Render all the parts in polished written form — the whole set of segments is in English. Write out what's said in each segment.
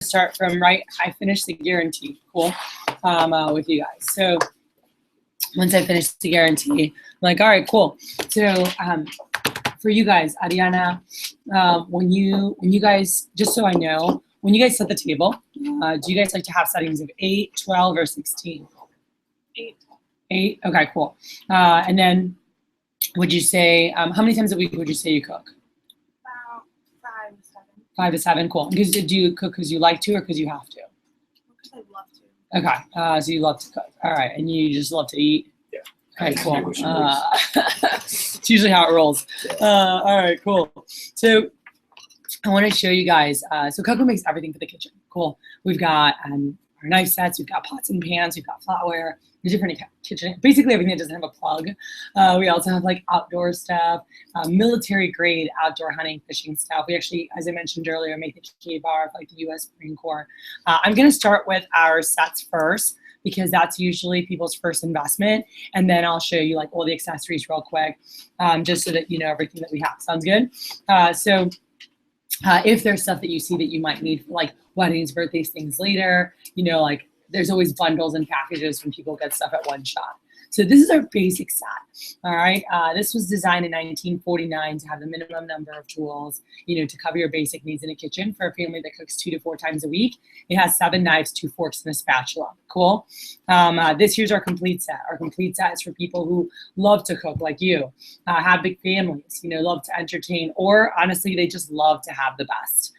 start from right. I finished the guarantee, cool, with you guys. So once I finish the guarantee, I'm like, all right, cool. So for you guys, Ariana, when you guys, just so I know, when you guys set the table, do you guys like to have settings of 8, 12, or 16? 8. 8? Okay, cool. And then would you say, how many times a week would you say you cook? About 5 to 7. 5 to 7, cool. Because do you cook because you like to or because you have to? Because I love to. Okay, so you love to cook. All right, and you just love to eat? Yeah. Okay, cool. It's usually how it rolls. All right, cool. So I want to show you guys. So Coco makes everything for the kitchen. Cool. We've got our knife sets. We've got pots and pans. We've got flatware. There's different kitchen, basically everything that doesn't have a plug. We also have like outdoor stuff, military grade outdoor hunting, fishing stuff. We actually, as I mentioned earlier, make the key bar for like the U.S. Marine Corps. I'm going to start with our sets first because that's usually people's first investment. And then I'll show you like all the accessories real quick, just so that you know everything that we have. Sounds good? If there's stuff that you see that you might need for like weddings, birthdays, things later, you know, like there's always bundles and packages when people get stuff at one shot. So this is our basic set, all right? This was designed in 1949 to have the minimum number of tools, you know, to cover your basic needs in a kitchen for a family that cooks 2 to 4 times a week. It has 7 knives, 2 forks, and a spatula. Cool. This here's our complete set. Our complete set is for people who love to cook like you, have big families, you know, love to entertain, or honestly, they just love to have the best.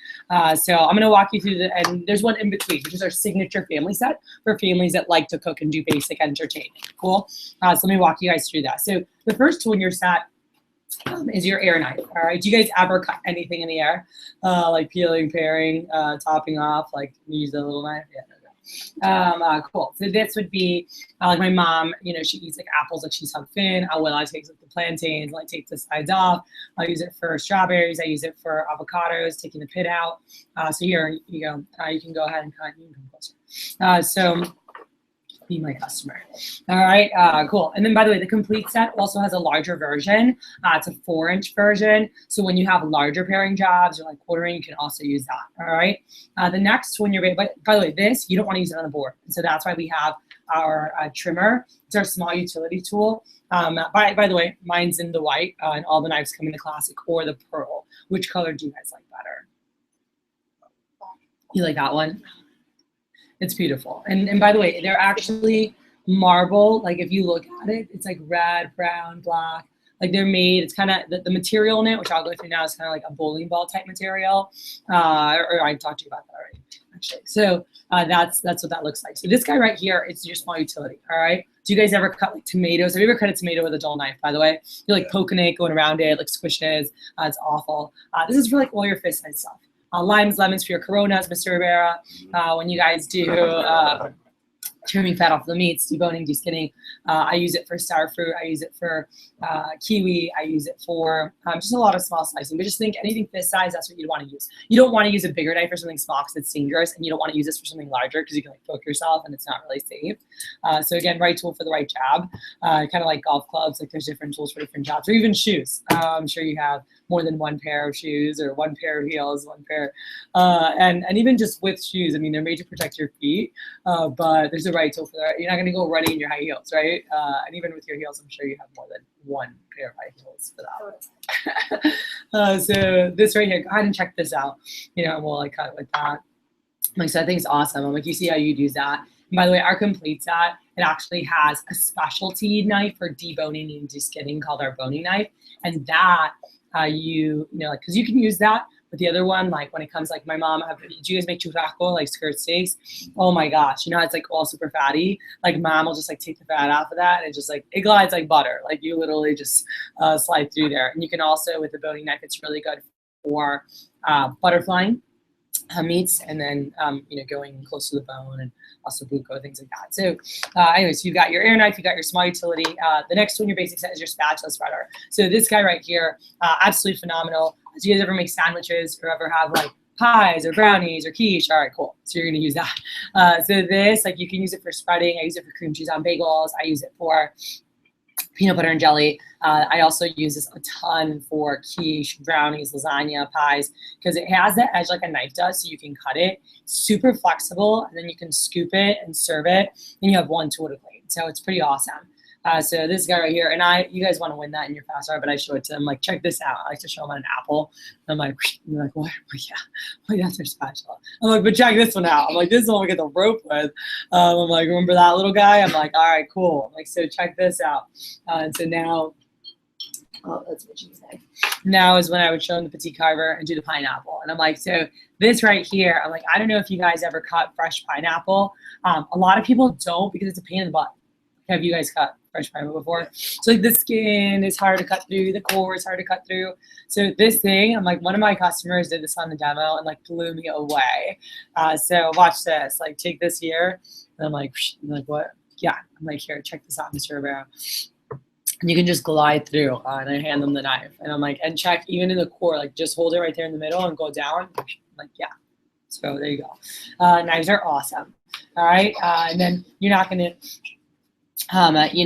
So I'm going to walk you through and there's one in between, which is our signature family set for families that like to cook and do basic entertaining. Cool. So let me walk you guys through that. So the first tool in your set is your air knife. All right. Do you guys ever cut anything in the air? Like peeling, paring, topping off, like use a little knife? Yeah. Cool. So this would be like my mom, you know, she eats like apples like she's hugged thin. I take like the plantains, like take the sides off. I'll use it for strawberries. I use it for avocados, taking the pit out. So here you go. You can go ahead and cut. You can come closer. So be my customer. All right, cool. And then by the way, the complete set also has a larger version. It's a 4-inch version. So when you have larger paring jobs or like quartering, you can also use that. All right. The next one by the way, this, you don't want to use it on the board. And so that's why we have our trimmer. It's our small utility tool. By the way, mine's in the white and all the knives come in the classic or the pearl. Which color do you guys like better? You like that one? It's beautiful. And by the way, they're actually marble. Like if you look at it, it's like red, brown, black. Like they're made, it's kind of, the material in it, which I'll go through now, is kind of like a bowling ball type material. Or I talked to you about that already, actually. So that's what that looks like. So this guy right here, it's your small utility, all right? Do you guys ever cut like tomatoes? Have you ever cut a tomato with a dull knife, by the way? You're like poking it, going around it, like squishes. It's awful. This is for like all your fist size stuff. Limes, lemons for your Coronas, Mr. Rivera. When you guys do trimming fat off the meats, deboning, deskinning, I use it for sour fruit. I use it for kiwi. I use it for just a lot of small slicing. But just think anything fist size, that's what you'd want to use. You don't want to use a bigger knife for something small because it's dangerous, and you don't want to use this for something larger because you can like poke yourself and it's not really safe. So again, right tool for the right job. Kind of like golf clubs, like there's different tools for different jobs, or even shoes. I'm sure you have more than one pair of shoes or one pair of heels, one pair. And even just with shoes, I mean, they're made to protect your feet, but there's a right tool for that. You're not gonna go running in your high heels, right? And even with your heels, I'm sure you have more than one pair of high heels for that. So this right here, go ahead and check this out. You know, and we'll like cut it with that. Like, so I think it's awesome. I'm like, you see how you'd use that. And by the way, our complete set, it actually has a specialty knife for deboning and deskinning called our boning knife. And that you know, like, because you can use that, but the other one, like when it comes, like my mom, do you guys make churrasco, like skirt steaks? Oh my gosh, you know, it's like all super fatty. Like mom will just like take the fat off of that and it just like, it glides like butter. Like you literally just slide through there. And you can also, with the boning knife, it's really good for butterflying meats, and then you know, going close to the bone, and also buco, things like that. So anyways, you've got your air knife, you got your small utility. The next one, your basic set, is your spatula spreader. So this guy right here, absolutely phenomenal. Do you guys ever make sandwiches or ever have like pies or brownies or quiche? All right, cool. So you're gonna use that. So this, like, you can use it for spreading. I use it for cream cheese on bagels. I use it for peanut butter and jelly. I also use this a ton for quiche, brownies, lasagna, pies, because it has that edge like a knife does, so you can cut it. Super flexible, and then you can scoop it and serve it, and you have one tool to clean. So it's pretty awesome. So this guy right here, and you guys want to win that in your fast art, but I show it to them, like, check this out. I like to show them on an apple. And I'm like, and they're like, what? I'm like, yeah, like, that's our spatula. I'm like, but check this one out. I'm like, this is the one we get the rope with. I'm like, remember that little guy? I'm like, all right, cool. I'm like, so check this out. And so now, oh, that's what she said. Now is when I would show them the petite carver and do the pineapple. And I'm like, so this right here, I'm like, I don't know if you guys ever cut fresh pineapple. A lot of people don't because it's a pain in the butt. Have you guys cut fresh pineapple before? So like the skin is hard to cut through, the core is hard to cut through. So this thing, I'm like, one of my customers did this on the demo and like blew me away. So watch this, like take this here. And I'm like, what? Yeah, I'm like, here, check this out, Mr. Rivera. And you can just glide through, and I hand them the knife. And I'm like, and check even in the core, like just hold it right there in the middle and go down. I'm like, yeah. So there you go. Knives are awesome. All right. And then you're not going to,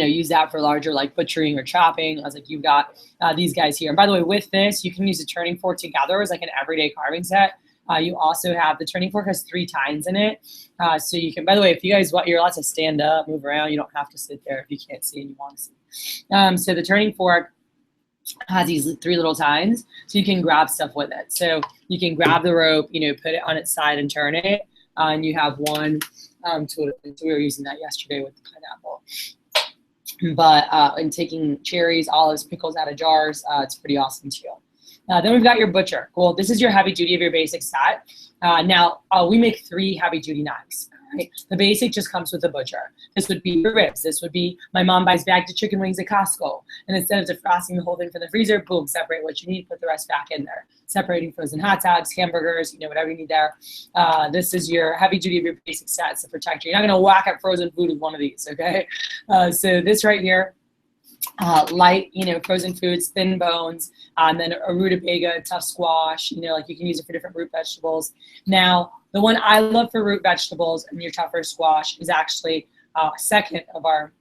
use that for larger like butchering or chopping. I was like, you've got these guys here. And by the way, with this, you can use a turning fork together as like an everyday carving set. You also have the turning fork has 3 tines in it. So you can, by the way, if you guys want, you're allowed to stand up, move around. You don't have to sit there if you can't see and you want to see. So the turning fork has these 3 little tines, so you can grab stuff with it. So you can grab the rope, put it on its side and turn it. And you have one tool. So we were using that yesterday with the pineapple. But and taking cherries, olives, pickles out of jars, it's pretty awesome too. Then we've got your butcher. Cool. This is your heavy duty of your basic set. Now we make 3 heavy duty knives. Right? The basic just comes with the butcher. This would be your ribs. This would be my mom buys bagged of chicken wings at Costco. And instead of defrosting the whole thing from the freezer, boom, separate what you need, put the rest back in there. Separating frozen hot dogs, hamburgers, whatever you need there. This is your heavy duty of your basic sets to protect you. You're not going to whack at frozen food with one of these, okay? So this right here, light, frozen foods, thin bones, and then a rutabaga, tough squash, like you can use it for different root vegetables. Now, the one I love for root vegetables and your tougher squash is actually second of our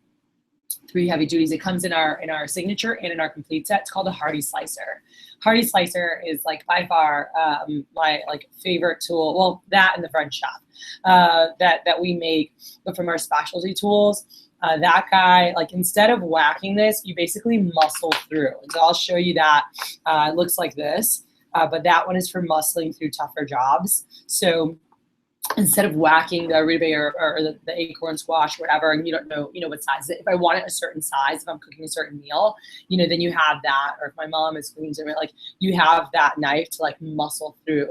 3 heavy duties. It comes in our signature and in our complete set. It's called a Hardy Slicer. Hardy Slicer is like by far my like favorite tool. Well, that and the French chop that we make, but from our specialty tools. That guy, like instead of whacking this, you basically muscle through. And so I'll show you that. It looks like this, but that one is for muscling through tougher jobs. So instead of whacking the rutabaga or the acorn squash, or whatever, and you don't know, what size. If I want it a certain size, if I'm cooking a certain meal, then you have that. Or if my mom is cooking something, like you have that knife to like muscle through,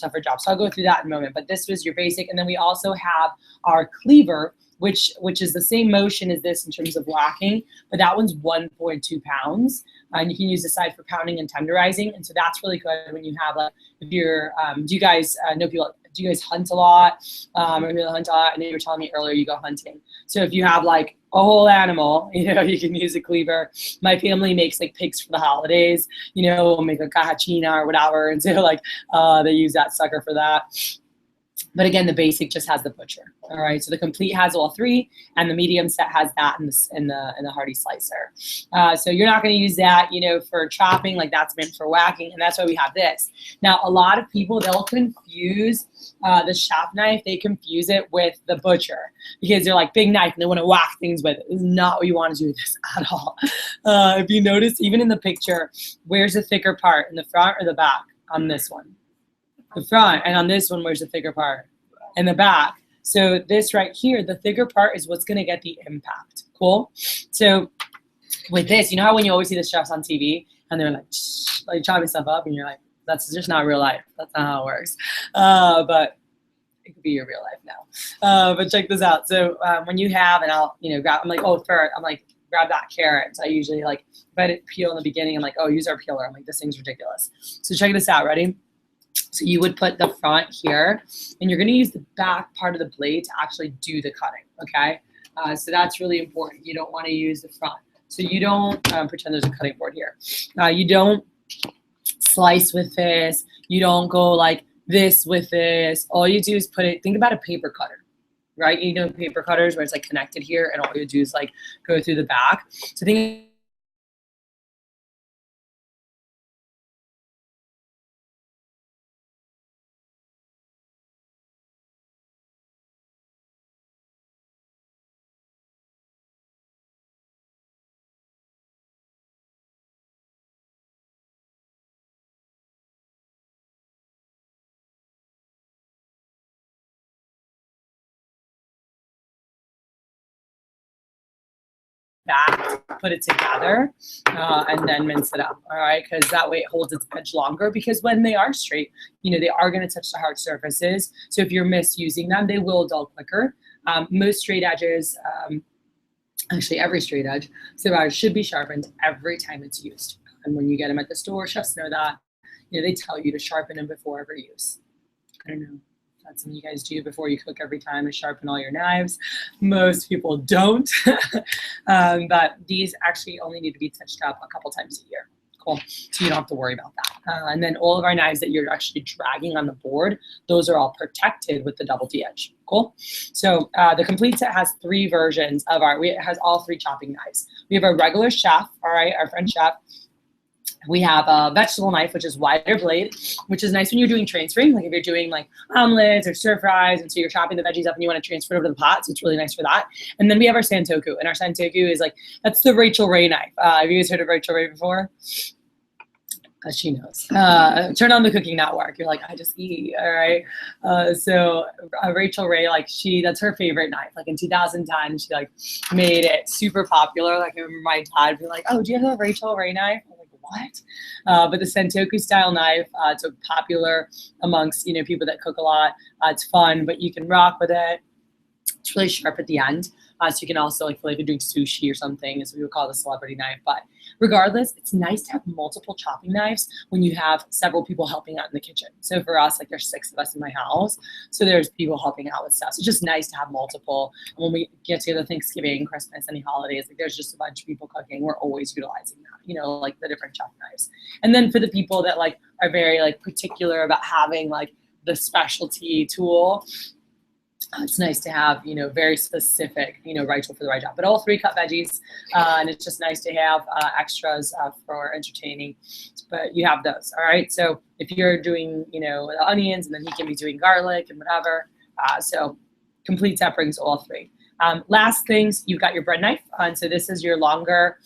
tougher jobs. So I'll go through that in a moment. But this was your basic, and then we also have our cleaver, which is the same motion as this in terms of whacking, but that one's 1.2 pounds. And you can use the side for pounding and tenderizing. And so that's really good when you have, like, if you're, do you guys know people, do you guys hunt a lot? Or really hunt a lot? I know you were telling me earlier you go hunting. So if you have like a whole animal, you can use a cleaver. My family makes like pigs for the holidays, we'll make a cajachina or whatever. And so like they use that sucker for that. But again, the basic just has the butcher. All right, so the complete has all 3, and the medium set has that in the Hardy Slicer. So you're not going to use that, for chopping, like that's meant for whacking, and that's why we have this. Now, a lot of people, they'll confuse the chef knife. They confuse it with the butcher because they're like big knife and they want to whack things with it. This is not what you want to do with this at all. If you notice, even in the picture, where's the thicker part, in the front or the back on this one? The front, and on this one, where's the thicker part? In the back. So this right here, the thicker part is what's going to get the impact. Cool? So with this, you know how when you always see the chefs on TV and they're like chopping stuff up and you're like, that's just not real life. That's not how it works. But it could be your real life now. But check this out. So when you have, and I'll, grab, I'm like, grab that carrot. So I usually if I didn't peel in the beginning, I'm like, oh, use our peeler. I'm like, this thing's ridiculous. So check this out. Ready? So you would put the front here, and you're going to use the back part of the blade to actually do the cutting, okay? So that's really important. You don't want to use the front. So you don't pretend there's a cutting board here. You don't slice with this. You don't go like this with this. All you do is think about a paper cutter, right? You know, paper cutters where it's like connected here and all you do is like go through the back. So think that, put it together, and then mince it up, all right? Because that way it holds its edge longer, because when they are straight, you know, they are going to touch the hard surfaces. So if you're misusing them, they will dull quicker. Most straight edges, actually every straight edge, should be sharpened every time it's used. And when you get them at the store, chefs know that. You know, they tell you to sharpen them before every use. I don't know. That's something you guys do before you cook every time, is sharpen all your knives. Most people don't, but these actually only need to be touched up a couple times a year. Cool. So you don't have to worry about that. And then all of our knives that you're actually dragging on the board, those are all protected with the double D edge. Cool. So the complete set has 3 versions of it has all 3 chopping knives. We have a regular chef, all right, our friend chef. We have a vegetable knife, which is wider blade, which is nice when you're doing transferring, like if you're doing like omelets or stir fries, and so you're chopping the veggies up and you want to transfer it over to the pot, so it's really nice for that. And then we have our santoku, and our santoku is like, that's the Rachael Ray knife. Have you guys heard of Rachael Ray before? She knows. Turn on the Cooking Network. You're like, I just eat, all right? So Rachael Ray, like that's her favorite knife. Like in 2010, she like made it super popular. Like I remember my dad being like, oh, do you have a Rachael Ray knife? I'm like, what? But the Santoku style knife, it's popular amongst, you know, people that cook a lot. It's fun, but you can rock with it. It's really sharp at the end. So you can also like feel like you're doing sushi or something, as we would call the celebrity knife. But regardless, it's nice to have multiple chopping knives when you have several people helping out in the kitchen. So for us, like there's 6 of us in my house, so there's people helping out with stuff. So it's just nice to have multiple. And when we get together Thanksgiving, Christmas, any holidays, like there's just a bunch of people cooking. We're always utilizing that, you know, like the different chop knives. And then for the people that like are very like particular about having like the specialty tool, it's nice to have, you know, very specific, you know, right tool for the right job. But all 3 cut veggies, and it's just nice to have extras for entertaining. But you have those, all right? So if you're doing, you know, the onions, and then he can be doing garlic and whatever. So complete set brings all 3. Last things, you've got your bread knife. And so this is your longer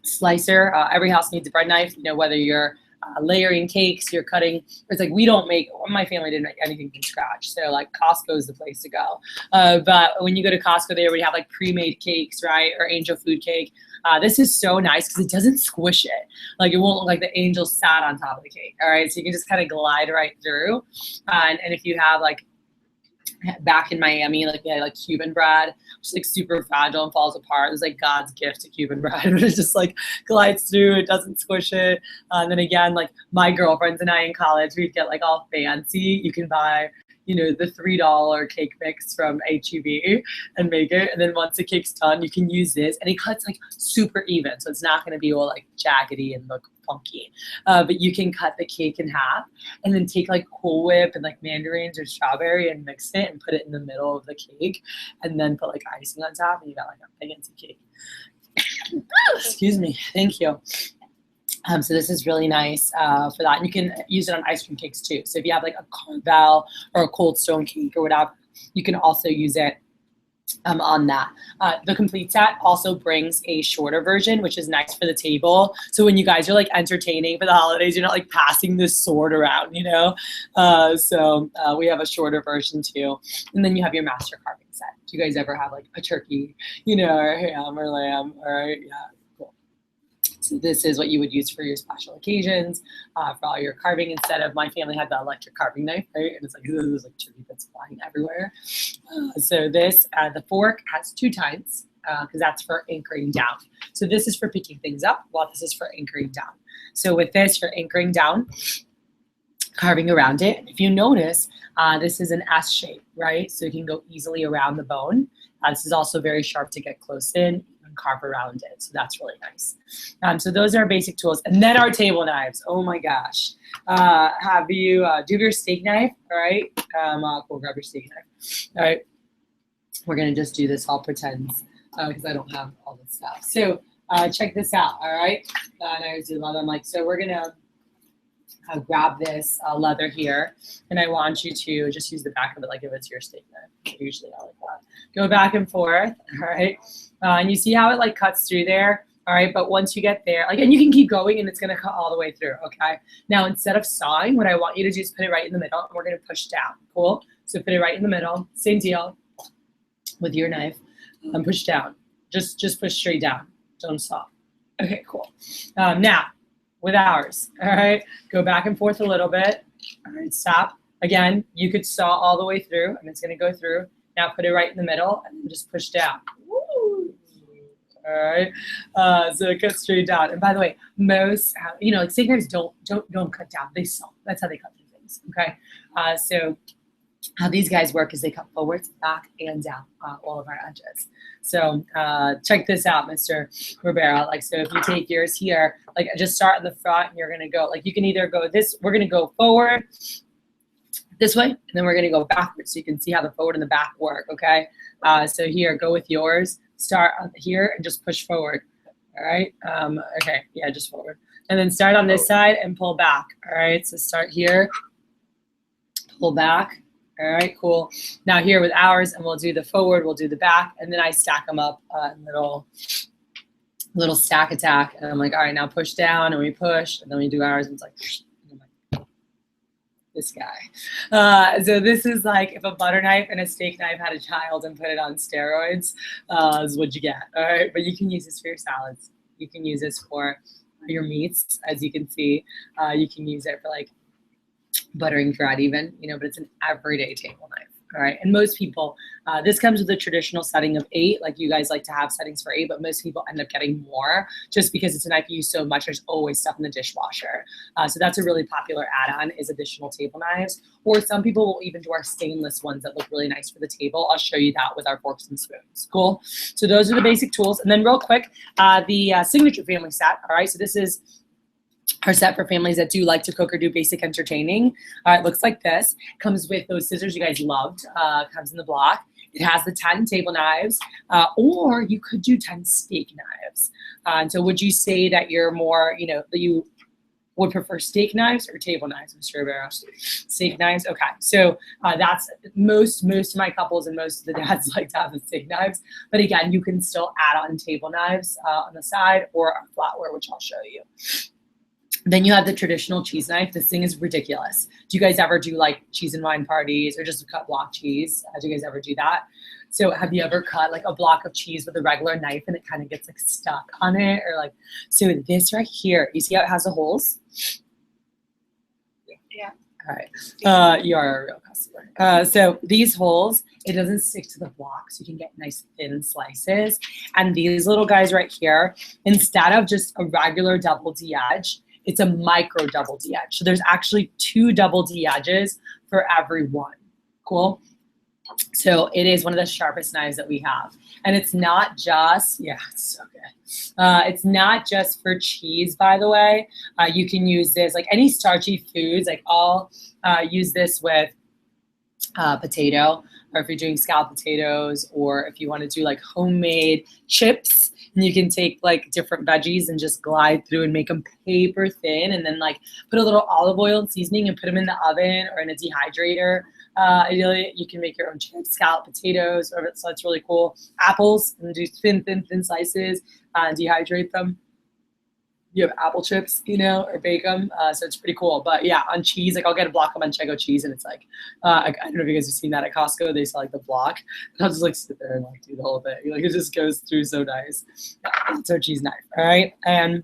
slicer. Every house needs a bread knife, you know, whether you're layering cakes, you're cutting. It's like we don't make, my family didn't make anything from scratch. So like Costco is the place to go. But when you go to Costco, they already have like pre-made cakes, right? Or angel food cake. This is so nice because it doesn't squish it. Like it won't look like the angel sat on top of the cake. All right. So you can just kind of glide right through. And if you have like, back in Miami, like they had like Cuban bread, which is like super fragile and falls apart. It was like God's gift to Cuban bread. It just like glides through, it doesn't squish it. And then again, like my girlfriends and I in college, we'd get like all fancy. You can buy, you know, the $3 cake mix from H-E-B and make it. And then once the cake's done, you can use this, and it cuts like super even. So it's not going to be all like jaggedy and look funky. But you can cut the cake in half and then take like Cool Whip and like mandarins or strawberry and mix it and put it in the middle of the cake, and then put like icing on top, and you got like a fancy cake. Excuse me. Thank you. So this is really nice for that. And you can use it on ice cream cakes too. So if you have like a Carvel or a Cold Stone cake or whatever, you can also use it on that. The complete set also brings a shorter version, which is nice for the table. So when you guys are like entertaining for the holidays, you're not like passing this sword around, you know? So we have a shorter version too. And then you have your master carving set. Do you guys ever have like a turkey, you know, or ham or lamb, or yeah. So this is what you would use for your special occasions, for all your carving. Instead of, my family had the electric carving knife, right? And it's like, there's like turkey bits flying everywhere. So this, the fork has 2 tines, because that's for anchoring down. So this is for picking things up, while this is for anchoring down. So with this, you're anchoring down, carving around it. If you notice, this is an S shape, right? So you can go easily around the bone. This is also very sharp to get close in and carve around it. So that's really nice. So those are our basic tools. And then our table knives. Oh my gosh. Do you have your steak knife? All right. Cool, grab your steak knife. All right. We're gonna just do this all pretend because I don't have all this stuff. So check this out, all right? And I always do leather. I'm like, so we're gonna grab this leather here, and I want you to just use the back of it like if it's your steak knife. Usually I like that. Go back and forth, all right? And you see how it like cuts through there, all right? But once you get there, like, and you can keep going and it's gonna cut all the way through, okay? Now, instead of sawing, what I want you to do is put it right in the middle, and we're gonna push down, cool? So put it right in the middle, same deal with your knife, and push down. Just push straight down, don't stop. Okay, cool. Now, with ours, all right? Go back and forth a little bit. All right, stop. Again, you could saw all the way through, and it's gonna go through. Now put it right in the middle, and then just push down. Woo. All right, so it cuts straight down. And by the way, most, like steak knives don't cut down. They saw. That's how they cut through things. Okay, so how these guys work is they cut forwards, back, and down all of our edges. So check this out, Mr. Rivera. Like, so if you take yours here, like just start in the front, and you're gonna go, like you can either go this, we're gonna go forward this way, and then we're gonna go backwards, so you can see how the forward and the back work, okay? So here, go with yours, start here, and just push forward, all right? Okay, yeah, just forward. And then start on this side and pull back, all right? So start here, pull back. All right, cool. Now here with ours, and we'll do the forward, we'll do the back, and then I stack them up in little stack attack. And I'm like, all right, now push down, and we push, and then we do ours, and it's like, this guy. So this is like if a butter knife and a steak knife had a child and put it on steroids, is what you get. All right, but you can use this for your salads. You can use this for your meats, as you can see. You can use it for like buttering bread even, but it's an everyday table knife. All right, and most people, this comes with a traditional setting of 8, like you guys like to have settings for 8, but most people end up getting more just because it's a knife you use so much. There's always stuff in the dishwasher. So that's a really popular add-on, is additional table knives. Or some people will even do our stainless ones that look really nice for the table. I'll show you that with our forks and spoons. Cool. So those are the basic tools. And then real quick, the signature family set. All right, so this is our set for families that do like to cook or do basic entertaining. It looks like this. Comes with those scissors you guys loved. Comes in the block. It has the 10 table knives, or you could do 10 steak knives. And so would you say that you're more, that you would prefer steak knives or table knives, Mr. Rivera? Steak knives, okay. So that's most of my couples and most of the dads like to have the steak knives. But again, you can still add on table knives on the side or a flatware, which I'll show you. Then you have the traditional cheese knife. This thing is ridiculous. Do you guys ever do like cheese and wine parties or just cut block cheese? Do you guys ever do that? So have you ever cut like a block of cheese with a regular knife and it kind of gets like stuck on it? Or like, so this right here, you see how it has the holes? Yeah. All right. You are a real customer. So these holes, it doesn't stick to the block, so you can get nice thin slices. And these little guys right here, instead of just a regular double D edge, it's a micro double D edge. So there's actually 2 double D edges for every one. Cool. So it is one of the sharpest knives that we have. And it's not just, yeah, it's so good. It's not just for cheese, by the way. You can use this, like any starchy foods, like I'll use this with potato, or if you're doing scalloped potatoes, or if you want to do like homemade chips, and you can take like different veggies and just glide through and make them paper thin, and then like put a little olive oil and seasoning and put them in the oven or in a dehydrator. Ideally, you can make your own chips, scalloped potatoes, so it's really cool. Apples, and do thin slices, dehydrate them. You have apple chips, or bake them. So it's pretty cool. But yeah, on cheese, like I'll get a block of Manchego cheese, and it's like, I don't know if you guys have seen that at Costco. They sell like the block. And I'll just like sit there and like do the whole thing. Like it just goes through so nice. It's our cheese knife, all right? And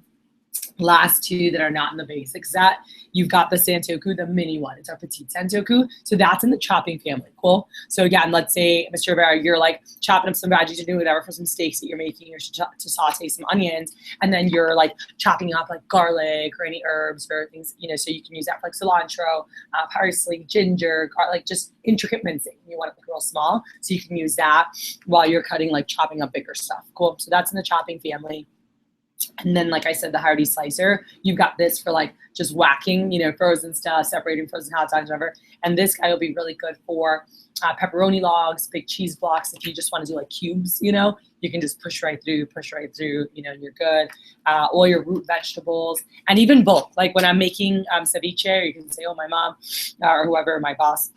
last 2 that are not in the basic set, you've got the Santoku, the mini one. It's our petite Santoku. So that's in the chopping family. Cool. So again, let's say, Mr. Rivera, you're like chopping up some veggies or doing whatever for some steaks that you're making, or to saute some onions, and then you're like chopping up like garlic or any herbs or things, so you can use that for like cilantro, parsley, ginger, garlic, just intricate mincing. You want it like real small, so you can use that while you're chopping up bigger stuff. Cool. So that's in the chopping family. And then, like I said, the hearty slicer, you've got this for like just whacking, you know, frozen stuff, separating frozen hot dogs, whatever. And this guy will be really good for pepperoni logs, big cheese blocks. If you just want to do like cubes, you know, you can just push right through, you know, you're good. All your root vegetables, and even bulk. Like when I'm making ceviche, or you can say, oh, my mom or whoever, my boss,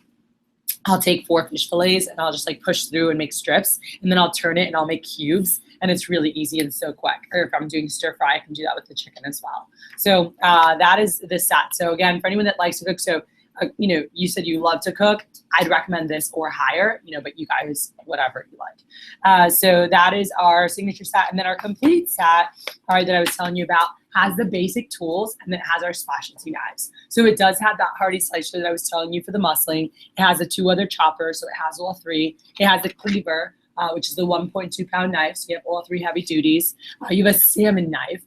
I'll take 4 fish fillets and I'll just like push through and make strips, and then I'll turn it and I'll make cubes, and it's really easy and so quick. Or if I'm doing stir fry, I can do that with the chicken as well. So that is the set. So again, for anyone that likes to cook, so you know, you said you love to cook, I'd recommend this or higher, you know, but you guys, whatever you like. So that is our signature set. And then our complete set, all right, that I was telling you about, has the basic tools, and then it has our specialty knives. So it does have that hearty slicer that I was telling you for the muscling. It has the 2 other choppers, so it has all 3. It has the cleaver, which is the 1.2 pound knife. So you have all 3 heavy duties. You have a salmon knife.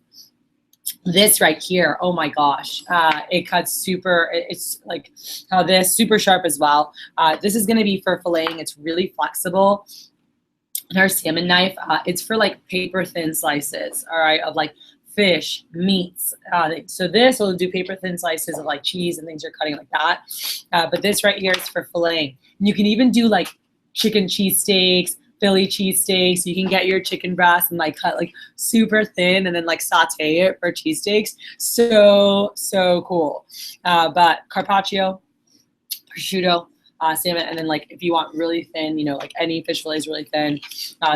This right here, oh my gosh, it cuts super, it's like how this, super sharp as well. This is gonna be for filleting. It's really flexible. And our salmon knife, it's for like paper thin slices, all right, of like fish, meats. So this will do paper thin slices of like cheese and things you're cutting like that. But this right here is for filleting. And you can even do like chicken cheesesteaks, Philly cheesesteaks. You can get your chicken breast and like cut like super thin and then like saute it for cheesesteaks. So cool. But carpaccio, prosciutto, salmon, and then like if you want really thin, you know, like any fish fillet is really thin.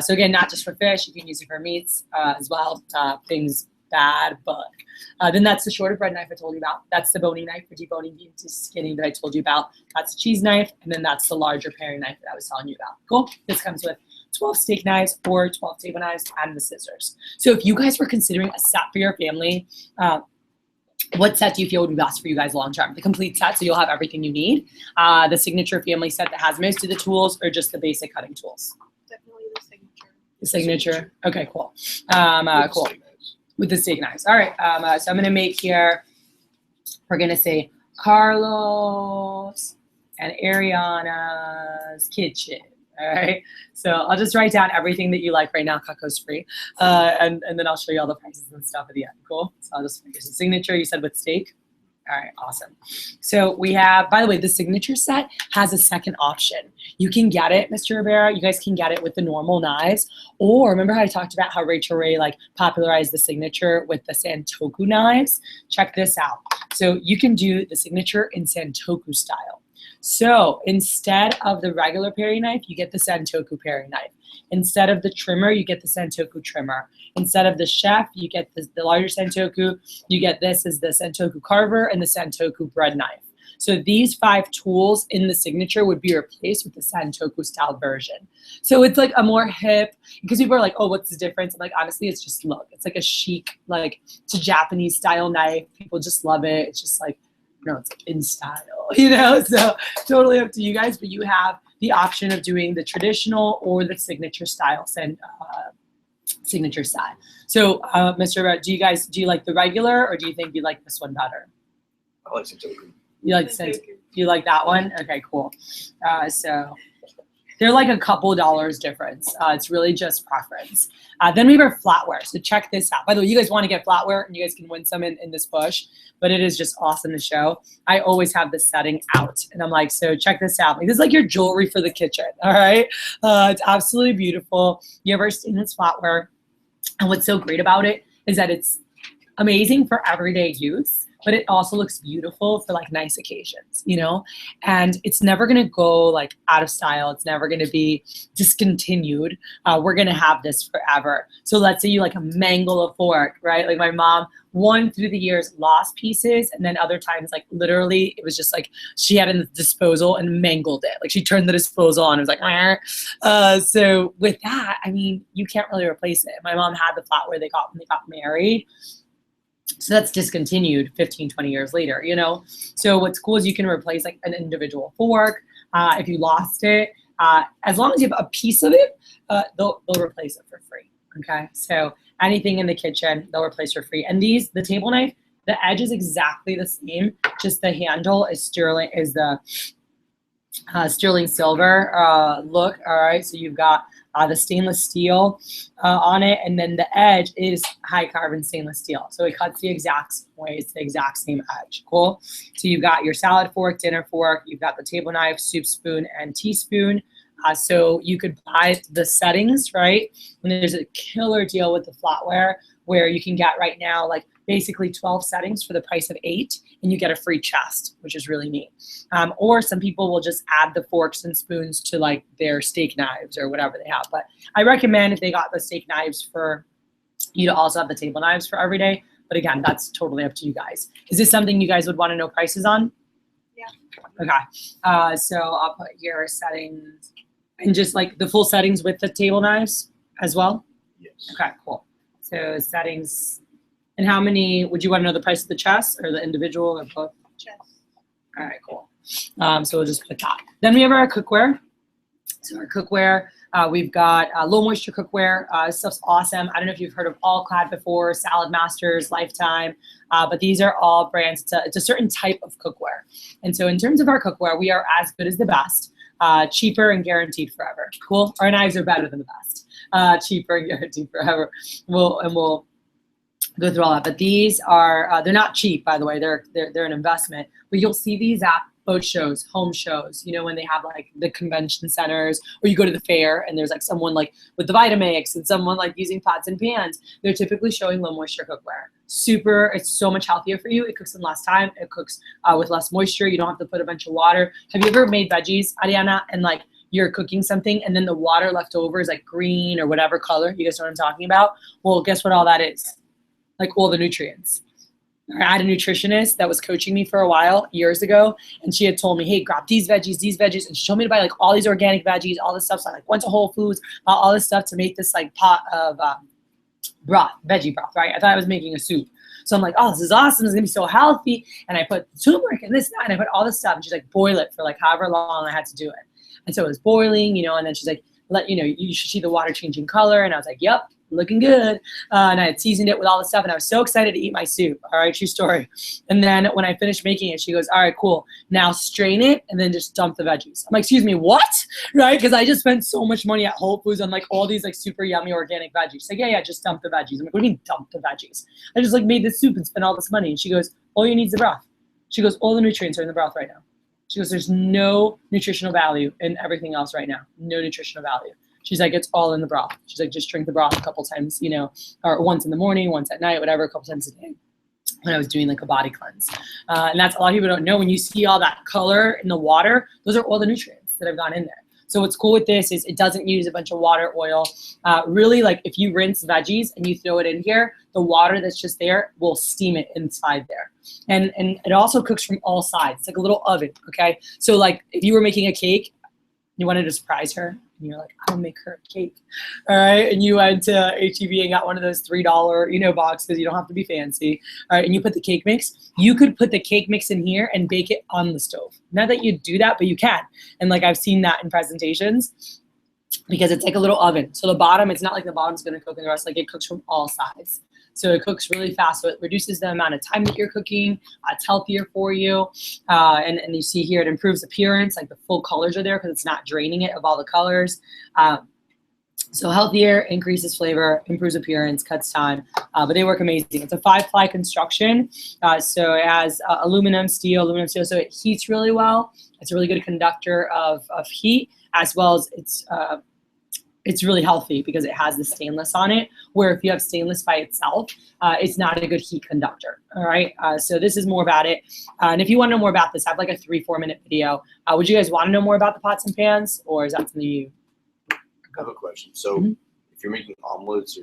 So again, not just for fish, you can use it for meats as well. Things bad, but then that's the shorter bread knife I told you about. That's the boning knife for deboning beef to skinning that I told you about. That's the cheese knife, and then that's the larger paring knife that I was telling you about. Cool. This comes with 12 steak knives or 12 table knives and the scissors. So if you guys were considering a set for your family, what set do you feel would be best for you guys long term? The complete set, so you'll have everything you need. The signature family set that has most of the tools, or just the basic cutting tools? Definitely the signature. The signature. Okay, cool. Cool. With the steak knives. All right. So I'm gonna make here. We're gonna say Carlos and Ariana's kitchen. All right. So I'll just write down everything that you like right now. Cutco's free, and then I'll show you all the prices and stuff at the end. Cool. So I'll just finish the signature. You said with steak. All right, awesome. So we have, by the way, the signature set has a second option. You can get it, Mr. Rivera. You guys can get it with the normal knives, or remember how I talked about how Rachael Ray like popularized the signature with the Santoku knives? Check this out. So you can do the signature in Santoku style. So instead of the regular paring knife, you get the Santoku paring knife. Instead of the trimmer, you get the Santoku trimmer. Instead of the chef, you get the larger Santoku. You get this as the Santoku carver and the Santoku bread knife. So these 5 tools in the signature would be replaced with the Santoku style version. So it's like a more hip, because people are like, oh, what's the difference? I'm like, honestly, it's just look. It's like a chic, like it's a Japanese style knife. People just love it. It's just like, no, it's like in style, you know? So totally up to you guys, but you have the option of doing the traditional or the signature style and signature style. So Mr. Do you like the regular, or do you think you like this one better? I like Santoku. You like that one? Okay, cool. So they're like a couple dollars difference. It's really just preference. Then we have our flatware. So check this out. By the way, you guys want to get flatware, and you guys can win some in this push, but it is just awesome to show. I always have this setting out, and I'm like, so check this out. Like, this is like your jewelry for the kitchen, all right? It's absolutely beautiful. You ever seen this flatware? And what's so great about it is that it's amazing for everyday use, but it also looks beautiful for like nice occasions, you know? And it's never gonna go like out of style. It's never gonna be discontinued. We're gonna have this forever. So let's say you like mangle a fork, right? Like my mom, one through the years lost pieces, and then other times like literally it was just like she had it in the disposal and mangled it. Like she turned the disposal on and was like, so with that, I mean, you can't really replace it. My mom had the flatware they got when they got married. So that's discontinued 15, 20 years later, you know? So what's cool is you can replace like an individual fork. If you lost it, as long as you have a piece of it, they'll replace it for free, okay? So anything in the kitchen, they'll replace for free. And the table knife, the edge is exactly the same, just the handle is sterling, is the sterling silver look. All right, so you've got the stainless steel on it, and then the edge is high carbon stainless steel. So it cuts the exact same way. It's the exact same edge. Cool. So you've got your salad fork, dinner fork, you've got the table knife, soup spoon, and teaspoon. So you could buy the settings, right? And there's a killer deal with the flatware where you can get right now like basically 12 settings for the price of 8, and you get a free chest, which is really neat. Or some people will just add the forks and spoons to like their steak knives or whatever they have. But I recommend if they got the steak knives for you to also have the table knives for every day. But again, that's totally up to you guys. Is this something you guys would want to know prices on? Yeah. Okay. So I'll put your settings and just like the full settings with the table knives as well? Yes. Okay, cool. So settings. And how many, would you want to know the price of the chest or the individual or both? Chest. All right, cool. So we'll just put that. Then we have our cookware. So our cookware, we've got low moisture cookware. This stuff's awesome. I don't know if you've heard of All Clad before, Salad Masters, Lifetime, but these are all brands. It's a certain type of cookware. And so in terms of our cookware, we are as good as the best, cheaper and guaranteed forever. Cool. Our knives are better than the best, cheaper and guaranteed forever. We'll go through all that, but these are they're not cheap, by the way. They're an investment. But you'll see these at boat shows, home shows. You know, when they have like the convention centers, or you go to the fair and there's like someone like with the Vitamix and someone like using pots and pans. They're typically showing low moisture cookware. Super, it's so much healthier for you. It cooks in less time. It cooks with less moisture. You don't have to put a bunch of water. Have you ever made veggies, Ariana, and like you're cooking something and then the water left over is like green or whatever color? You guys know what I'm talking about? Well, guess what all that is? Like all the nutrients. I had a nutritionist that was coaching me for a while years ago, and she had told me, hey, grab these veggies, and she told me to buy like all these organic veggies, all this stuff. So I like went to Whole Foods, all this stuff to make this like pot of broth, veggie broth, right? I thought I was making a soup. So I'm like, oh, this is awesome. It's gonna be so healthy. And I put turmeric and this, and I put all this stuff, and she's like, boil it for like however long I had to do it. And so it was boiling, you know, and then she's like, you should see the water changing color. And I was like, yep, looking good. And I had seasoned it with all the stuff, and I was so excited to eat my soup. All right, true story. And then when I finished making it, she goes, all right, cool. Now strain it and then just dump the veggies. I'm like, excuse me, what? Right? Because I just spent so much money at Whole Foods on like all these like super yummy organic veggies. She's like, yeah, just dump the veggies. I'm like, what do you mean dump the veggies? I just like made this soup and spent all this money. And she goes, all you need is the broth. She goes, all the nutrients are in the broth right now. She goes, there's no nutritional value in everything else right now. No nutritional value. She's like, it's all in the broth. She's like, just drink the broth a couple times, you know, or once in the morning, once at night, whatever, a couple times a day. When I was doing like a body cleanse. And that's a lot of people don't know. When you see all that color in the water, those are all the nutrients that have gone in there. So what's cool with this is it doesn't use a bunch of water, oil. Really, like if you rinse veggies and you throw it in here, the water that's just there will steam it inside there. And it also cooks from all sides. It's like a little oven, okay? So like if you were making a cake, you wanted to surprise her, and you're like, I'll make her a cake, all right? And you went to H-E-B and got one of those $3, you know, boxes. You don't have to be fancy, all right? And you put the cake mix. You could put the cake mix in here and bake it on the stove. Not that you do that, but you can. And like I've seen that in presentations because it's like a little oven. So the bottom, it's not like the bottom's gonna cook and the rest, like it cooks from all sides. So it cooks really fast, so it reduces the amount of time that you're cooking. It's healthier for you. And you see here, it improves appearance, like the full colors are there because it's not draining it of all the colors. So healthier, increases flavor, improves appearance, cuts time, but they work amazing. It's a 5-ply construction. So it has aluminum, steel, so it heats really well. It's a really good conductor of heat, as well as it's really healthy because it has the stainless on it, where if you have stainless by itself, it's not a good heat conductor, all right? So this is more about it. And if you want to know more about this, I have like a 3-4 minute video. Would you guys want to know more about the pots and pans, or is that something you? I have a question. So if you're making omelets or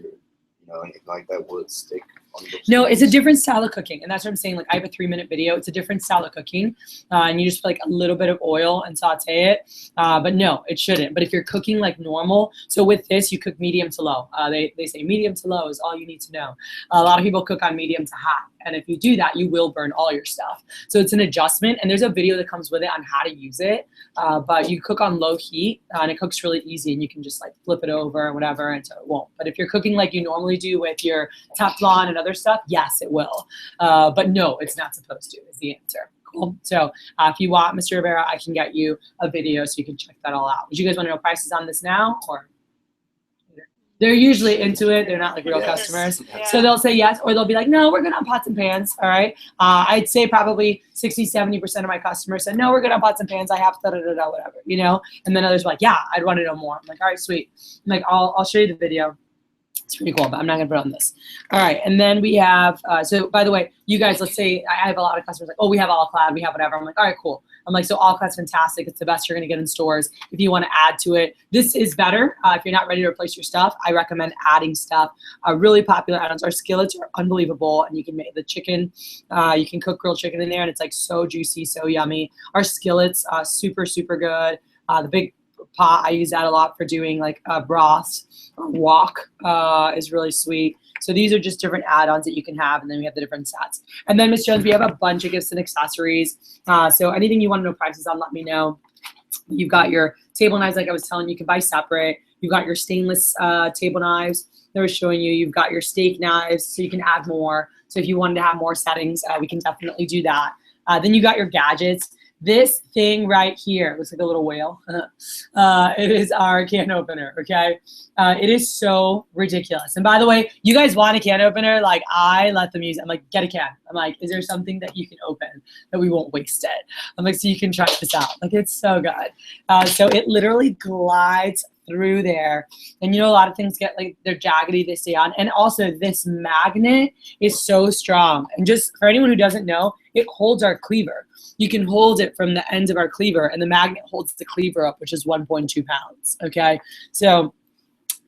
anything like that, will it stick on those? No, it's a different style of cooking. And that's what I'm saying. Like I have a 3-minute video. It's a different style of cooking. And you just put like a little bit of oil and saute it. But no, it shouldn't. But if you're cooking like normal, so with this, you cook medium to low. They say medium to low is all you need to know. A lot of people cook on medium to high. And if you do that, you will burn all your stuff. So it's an adjustment. And there's a video that comes with it on how to use it. But you cook on low heat and it cooks really easy. And you can just like flip it over or whatever. And so it won't. But if you're cooking like you normally do with your Teflon and other stuff, yes, it will. But no, it's not supposed to is the answer. Cool. So if you want, Mr. Rivera, I can get you a video so you can check that all out. Would you guys want to know prices on this now, or? They're usually into it. They're not like real customers. Yeah. So they'll say yes, or they'll be like, no, we're good on pots and pans. All right. I'd say probably 60-70% of my customers said, no, we're good on pots and pans. I have da-da-da-da, whatever, you know? And then others were like, yeah, I'd want to know more. I'm like, all right, sweet. I'm like, I'll show you the video. It's pretty cool, but I'm not going to put it on this. All right. And then we have, so by the way, you guys, let's say I have a lot of customers like, oh, we have all clad, we have whatever. I'm like, all right, cool. I'm like, so all clad's fantastic. It's the best you're going to get in stores. If you want to add to it, this is better. If you're not ready to replace your stuff, I recommend adding stuff. Really popular add-ons. Our skillets are unbelievable, and you can make the chicken. You can cook grilled chicken in there, and it's like so juicy, so yummy. Our skillets, super, super good. The big pot, I use that a lot for doing like broths. Or wok is really sweet. So these are just different add-ons that you can have, and then we have the different sets. And then, Ms. Jones, we have a bunch of gifts and accessories. So anything you want to know prices on, let me know. You've got your table knives, like I was telling you, you can buy separate. You've got your stainless table knives that I was showing you. You've got your steak knives, so you can add more. So if you wanted to have more settings, we can definitely do that. Then you got your gadgets. This thing right here looks like a little whale. It is our can opener, okay? It is so ridiculous. And by the way, you guys want a can opener? Like, I let them use it. I'm like, get a can. I'm like, is there something that you can open that we won't waste it? I'm like, so you can try this out. Like, it's so good. So it literally glides through there. And you know, a lot of things get like, they're jaggedy, they stay on. And also this magnet is so strong. And just for anyone who doesn't know, it holds our cleaver. You can hold it from the ends of our cleaver, and the magnet holds the cleaver up, which is 1.2 pounds, okay? So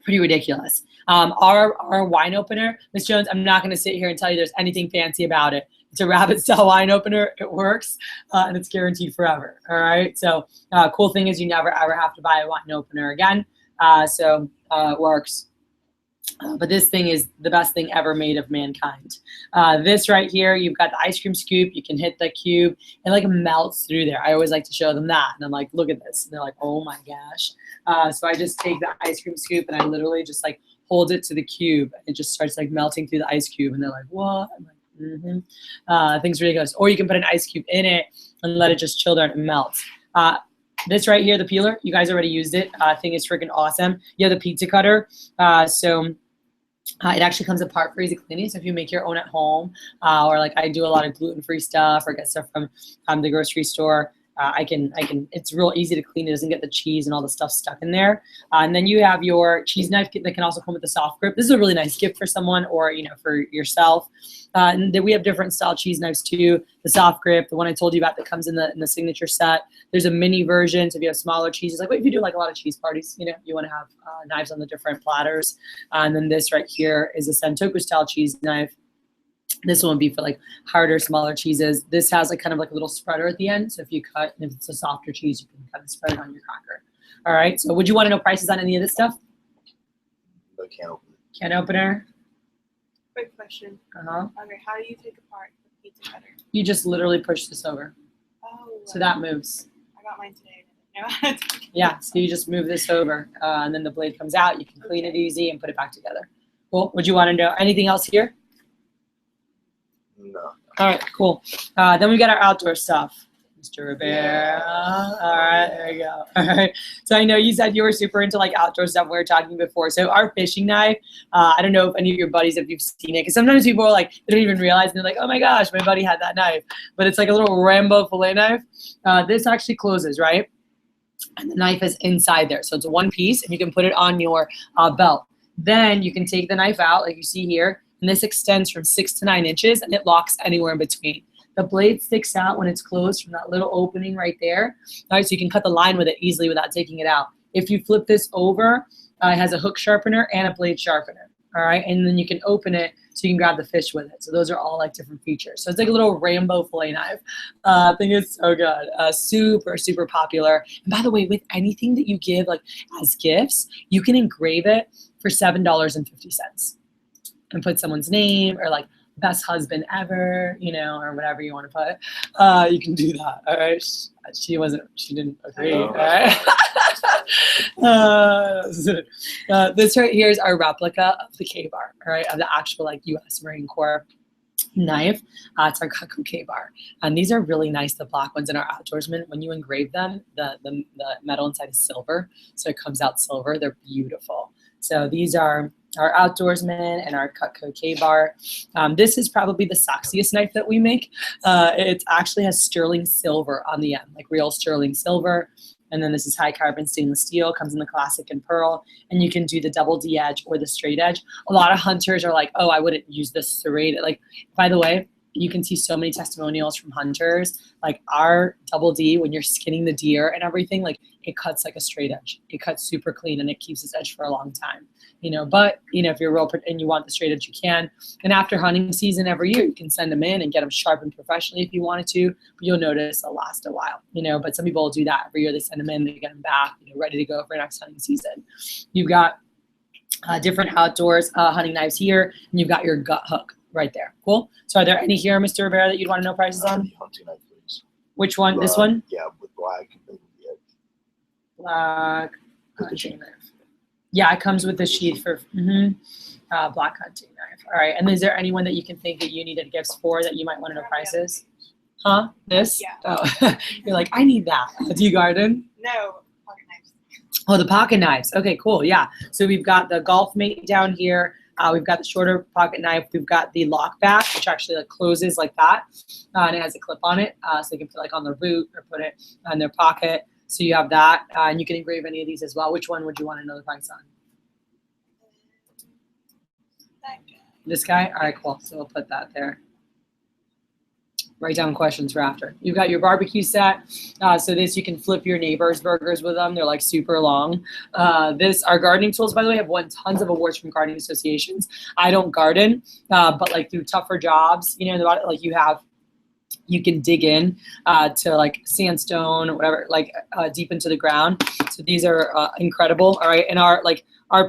pretty ridiculous. Our wine opener, Ms. Jones, I'm not gonna sit here and tell you there's anything fancy about it. It's a rabbit style wine opener. It works, and it's guaranteed forever, all right? So cool thing is you never ever have to buy a wine opener again. It works. But this thing is the best thing ever made of mankind. This right here, you've got the ice cream scoop. You can hit the cube and like melts through there. I always like to show them that. And I'm like, look at this. And they're like, oh my gosh. So I just take the ice cream scoop and I literally just like hold it to the cube. And it just starts like melting through the ice cube. And they're like, what? I'm like, things ridiculous. Or you can put an ice cube in it and let it just chill there and it melts. This right here, the peeler, you guys already used it. I think it's freaking awesome. You have the pizza cutter. It actually comes apart for easy cleaning. So if you make your own at home, or like I do a lot of gluten-free stuff or get stuff from the grocery store, it's real easy to clean. It doesn't get the cheese and all the stuff stuck in there. And then you have your cheese knife that can also come with a soft grip. This is a really nice gift for someone or, you know, for yourself. And then we have different style cheese knives too. The soft grip, the one I told you about that comes in the signature set. There's a mini version. So if you have smaller cheeses, like if you do like a lot of cheese parties, you know, you want to have knives on the different platters. And then this right here is a Sentoku style cheese knife. This one would be for like harder, smaller cheeses. This has like kind of like a little spreader at the end. So if you cut, and if it's a softer cheese, you can kind of spread it on your cracker. All right. So would you want to know prices on any of this stuff? The can opener. Can opener. Quick question. Uh-huh. Okay, how do you take apart the pizza cutter? You just literally push this over. Oh. So that moves. I got mine today. I didn't know how to take it. Yeah. So you just move this over and then the blade comes out. You can clean it easy and put it back together. Cool. Would you want to know anything else here? No. All right, cool. Then we got our outdoor stuff. Mr. Rivera. All right, there you go. All right. So I know you said you were super into like outdoor stuff. We were talking before. So our fishing knife, I don't know if any of your buddies, if you've seen it, because sometimes people are like, they don't even realize, and they're like, oh my gosh, my buddy had that knife. But it's like a little Rambo fillet knife. This actually closes, right? And the knife is inside there. So it's one piece, and you can put it on your belt. Then you can take the knife out, like you see here, and this extends from 6 to 9 inches, and it locks anywhere in between. The blade sticks out when it's closed from that little opening right there. All right, so you can cut the line with it easily without taking it out. If you flip this over, it has a hook sharpener and a blade sharpener. All right, and then you can open it so you can grab the fish with it. So those are all like different features. So it's like a little Rambo fillet knife. I think it's so good. Super, super popular. And by the way, with anything that you give like as gifts, you can engrave it for $7.50 and put someone's name or like best husband ever, you know, or whatever you want to put. You can do that. All right. She didn't agree. All right. This right here is our replica of the K-bar, all right, of the actual like U.S. Marine Corps knife. It's our Cutlery bar. And these are really nice, the black ones in our outdoorsman. When you engrave them, the metal inside is silver. So it comes out silver. They're beautiful. So these are our outdoorsman and our Cutlery bar. This is probably the sexiest knife that we make. It actually has sterling silver on the end, like real sterling silver. And then this is high carbon stainless steel, comes in the classic and pearl, and you can do the double D edge or the straight edge. A lot of hunters are like, oh, I wouldn't use this serrated. Like, by the way, you can see so many testimonials from hunters, like our double D, when you're skinning the deer and everything, like it cuts like a straight edge. It cuts super clean and it keeps its edge for a long time, you know, but you know, if you're real and you want the straight edge, you can. And after hunting season every year, you can send them in and get them sharpened professionally if you wanted to, but you'll notice it'll last a while, you know, but some people will do that every year. They send them in, they get them back, you know, ready to go for next hunting season. You've got different outdoors hunting knives here, and you've got your gut hook right there. Cool. So are there any here, Mr. Rivera, that you'd want to know prices on? Hunting knife, please. Which one? This one? Yeah, with black and then the edge. Black With the hunting sheath. knife. Yeah, it comes with the sheath for black hunting knife. All right. And is there anyone that you can think that you needed gifts for that you might want to know prices? Huh? This? Yeah. Oh, you're like, I need that. Do you garden? No, pocket knives. Oh, the pocket knives. Okay, cool. Yeah. So we've got the golf mate down here. We've got the shorter pocket knife. We've got the lock back, which actually like closes like that. And it has a clip on it. So they can put like on their boot or put it in their pocket. So you have that. And you can engrave any of these as well. Which one would you want to know the price on? That guy. This guy? All right, cool. So we'll put that there. Write down questions for after. You've got your barbecue set. So this, you can flip your neighbor's burgers with them. They're like super long. Our gardening tools, by the way, have won tons of awards from gardening associations. I don't garden, but like through tougher jobs, you know, like you can dig in to like sandstone or whatever, like deep into the ground. So these are incredible. All right. And our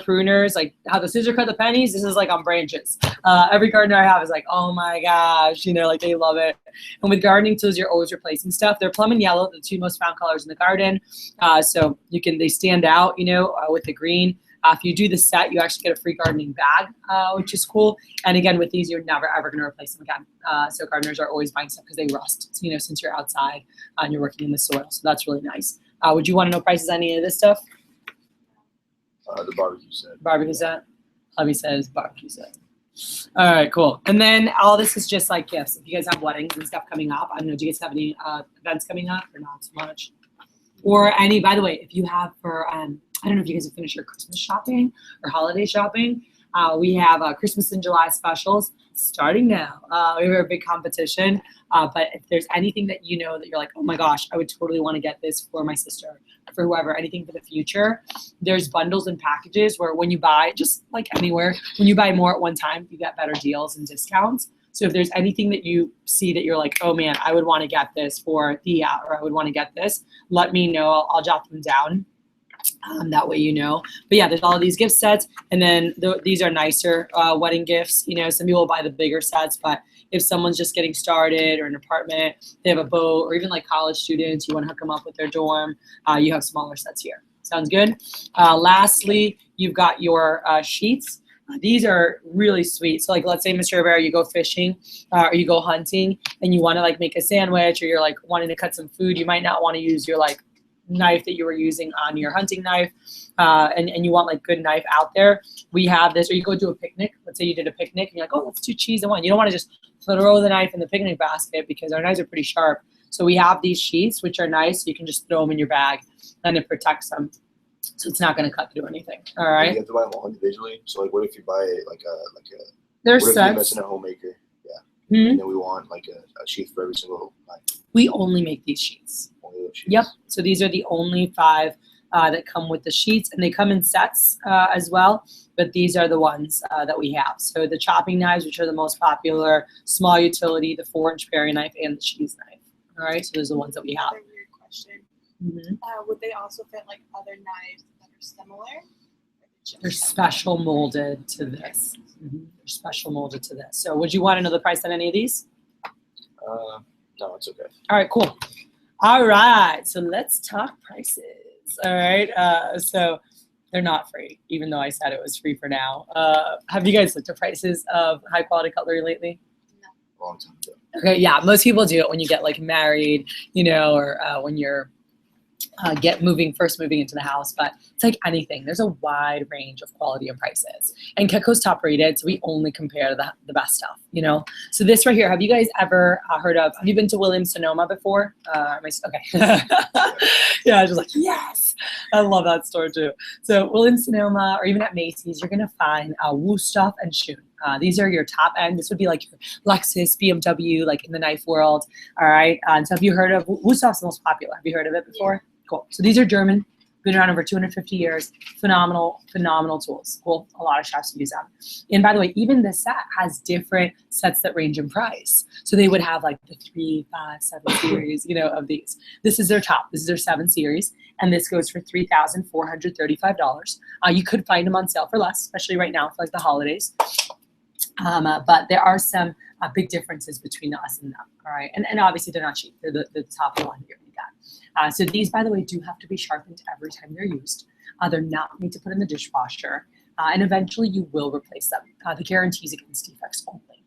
pruners, like how the scissor cut the pennies, this is like on branches. Every gardener I have is like, oh my gosh, you know, like they love it. And with gardening tools, you're always replacing stuff. They're plum and yellow, the two most found colors in the garden. So they stand out, you know, with the green. If you do the set, you actually get a free gardening bag, which is cool. And again, with these, you're never, ever going to replace them again. So gardeners are always buying stuff because they rust, you know, since you're outside and you're working in the soil. So that's really nice. Would you want to know prices on any of this stuff? The barbecue set. Barbecue set? Hubby says barbecue set. All right, cool. And then all this is just like gifts. If you guys have weddings and stuff coming up, I don't know, do you guys have any events coming up or not so much? Or any, by the way, if you have for, I don't know if you guys have finished your Christmas shopping or holiday shopping. We have Christmas in July specials starting now. We have a big competition. But if there's anything that you know that you're like, oh my gosh, I would totally want to get this for my sister, for whoever, anything for the future, there's bundles and packages where when you buy, just like anywhere, when you buy more at one time, you get better deals and discounts. So if there's anything that you see that you're like, oh man, I would want to get this for Thea, or I would want to get this, let me know. I'll jot them down. That way you know. But yeah, there's all of these gift sets, and then these are nicer wedding gifts. You know, some people buy the bigger sets, but if someone's just getting started or an apartment, they have a boat, or even like college students, you want to hook them up with their dorm, you have smaller sets here. Sounds good? Lastly, you've got your sheets. These are really sweet. So like, let's say, Mr. Rivera, you go fishing or you go hunting and you want to like make a sandwich, or you're like wanting to cut some food. You might not want to use your like knife that you were using on your hunting knife, and you want like good knife out there. We have this. Or you go to a picnic. Let's say you did a picnic and you're like, oh, let's do cheese and wine. You don't want to just throw the knife in the picnic basket because our knives are pretty sharp. So we have these sheets, which are nice. So you can just throw them in your bag and it protects them. So it's not going to cut through anything. All right. You have to buy them all individually. So like, what if you buy like a There's what if sets. you invest in a homemaker? Yeah. Mhm. And then we want like a sheath for every single knife. We only make these sheets. Only those sheaths. Yep. So these are the only 5 that come with the sheets, and they come in sets as well. But these are the ones that we have. So the chopping knives, which are the most popular, small utility, the 4-inch paring knife, and the cheese knife. All right. So those are the ones that we have. Another weird question. Mm-hmm. Would they also fit like other knives that are similar? Or just They're separate? special molded to this. Mm-hmm. They're special molded to this. So would you want to know the price on any of these? No, it's okay. All right, cool. All right, so let's talk prices. All right, so they're not free, even though I said it was free for now. Have you guys looked at prices of high quality cutlery lately? No. long time ago. Okay, yeah, most people do it when you get like married, or when you're first moving into the house, but it's like anything. There's a wide range of quality and prices. And Cutco's top rated, so we only compare the best stuff, So this right here, have you guys ever have you been to Williams-Sonoma before? Okay. Yeah, I was just like, yes. I love that store too. So Williams-Sonoma, or even at Macy's, you're gonna find Wusthof and Schön. These are your top end. This would be like your Lexus, BMW, like in the knife world. All right. And so have you heard of Wustof's the most popular? Have you heard of it before? Cool. So these are German, been around over 250 years. Phenomenal tools. Cool. A lot of chefs use them. And by the way, even this set has different sets that range in price. So they would have like the 3, 5, 7 series, of these. This is their top. This is their 7 series. And this goes for $3,435. You could find them on sale for less, especially right now for like the holidays. But there are some big differences between us and them. All right. And obviously they're not cheap. They're the top of the line you're going to get. So these, by the way, do have to be sharpened every time they're used. They're not made to put in the dishwasher. And eventually you will replace them. The guarantees against defects only.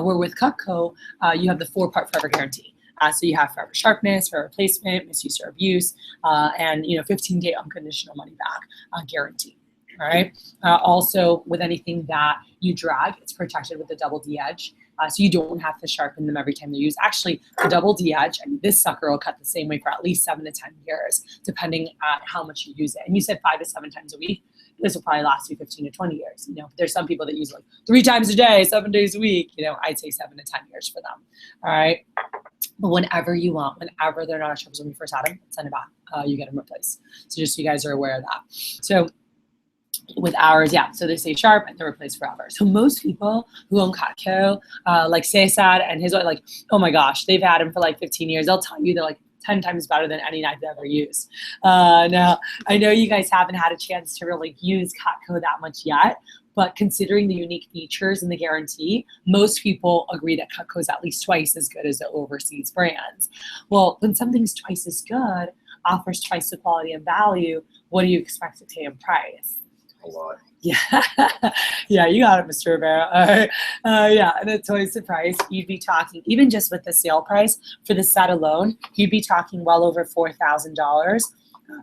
Where with Cutco, you have the 4-part forever guarantee. So you have forever sharpness, forever replacement, misuse or abuse, and 15-day unconditional money back guarantee. All right. Also, with anything that you drag, it's protected with the double D edge. So you don't have to sharpen them every time you use. Actually, the double D edge, this sucker will cut the same way for at least 7 to 10 years, depending on how much you use it. And you said 5 to 7 times a week. This will probably last you 15 to 20 years. There's some people that use like 3 times a day, 7 days a week. I'd say 7 to 10 years for them. All right. But whenever you want, whenever they're not as sharp as when you first had them, send it back. You get them replaced. So just so you guys are aware of that. So with ours, yeah, so they stay sharp and they're replaced forever. So most people who own Cutco, like Cesar and his, like, oh my gosh, they've had them for like 15 years. They'll tell you they're like 10 times better than any knife they've ever used. Now, I know you guys haven't had a chance to really use Cutco that much yet, but considering the unique features and the guarantee, most people agree that Cutco is at least twice as good as the overseas brands. Well, when something's twice as good, offers twice the quality and value, what do you expect to pay in price? A lot. Yeah, yeah, you got it, Mr. Rivera. Yeah, and at twice the price, you'd be talking, even just with the sale price for the set alone, you'd be talking well over $4,000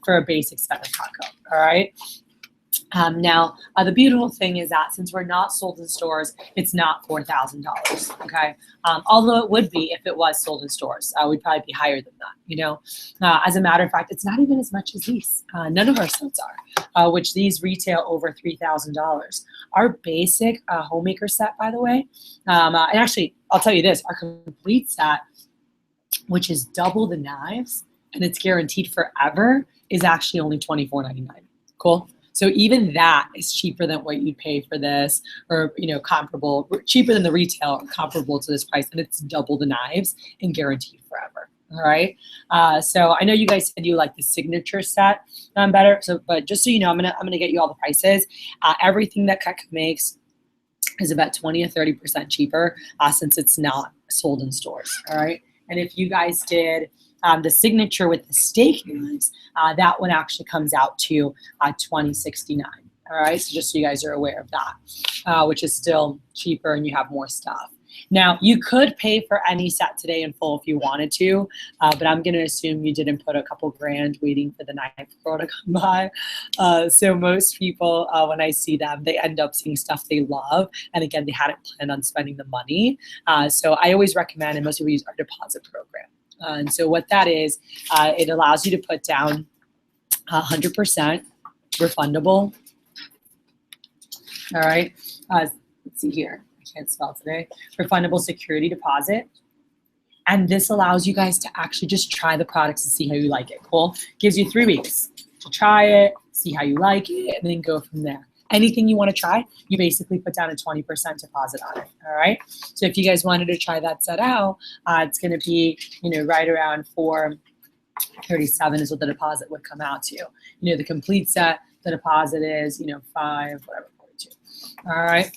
for a basic set of Cutco. All right. Now, the beautiful thing is that since we're not sold in stores, it's not $4,000, okay? Although it would be if it was sold in stores. We'd probably be higher than that, As a matter of fact, it's not even as much as these. None of our sets are, which these retail over $3,000. Our basic homemaker set, by the way, and actually, I'll tell you this, our complete set, which is double the knives, and it's guaranteed forever, is actually only $24.99. Cool? So even that is cheaper than what you'd pay for this, or comparable, cheaper than the retail, or comparable to this price, and it's double the knives and guaranteed forever. All right. So I know you guys said you like the signature set better. So, but just so you know, I'm gonna get you all the prices. Everything that Cutco makes is about 20 or 30% cheaper since it's not sold in stores. All right. And if you guys did the signature with the steak knives, that one actually comes out to $20.69. All right, so just so you guys are aware of that, which is still cheaper and you have more stuff. Now, you could pay for any set today in full if you wanted to, but I'm going to assume you didn't put a couple grand waiting for the knife pro to come by. So most people, when I see them, they end up seeing stuff they love. And again, they hadn't planned on spending the money. So I always recommend, and most people use our deposit program. And so what that is, it allows you to put down 100% refundable. All right. Let's see here. I can't spell today. Refundable security deposit. And this allows you guys to actually just try the products and see how you like it. Cool. Gives you 3 weeks to try it, see how you like it, and then go from there. Anything you want to try, you basically put down a 20% deposit on it. All right. So if you guys wanted to try that set out, it's going to be, right around $437 is what the deposit would come out to. The complete set, the deposit is, $5, whatever, 42. All right.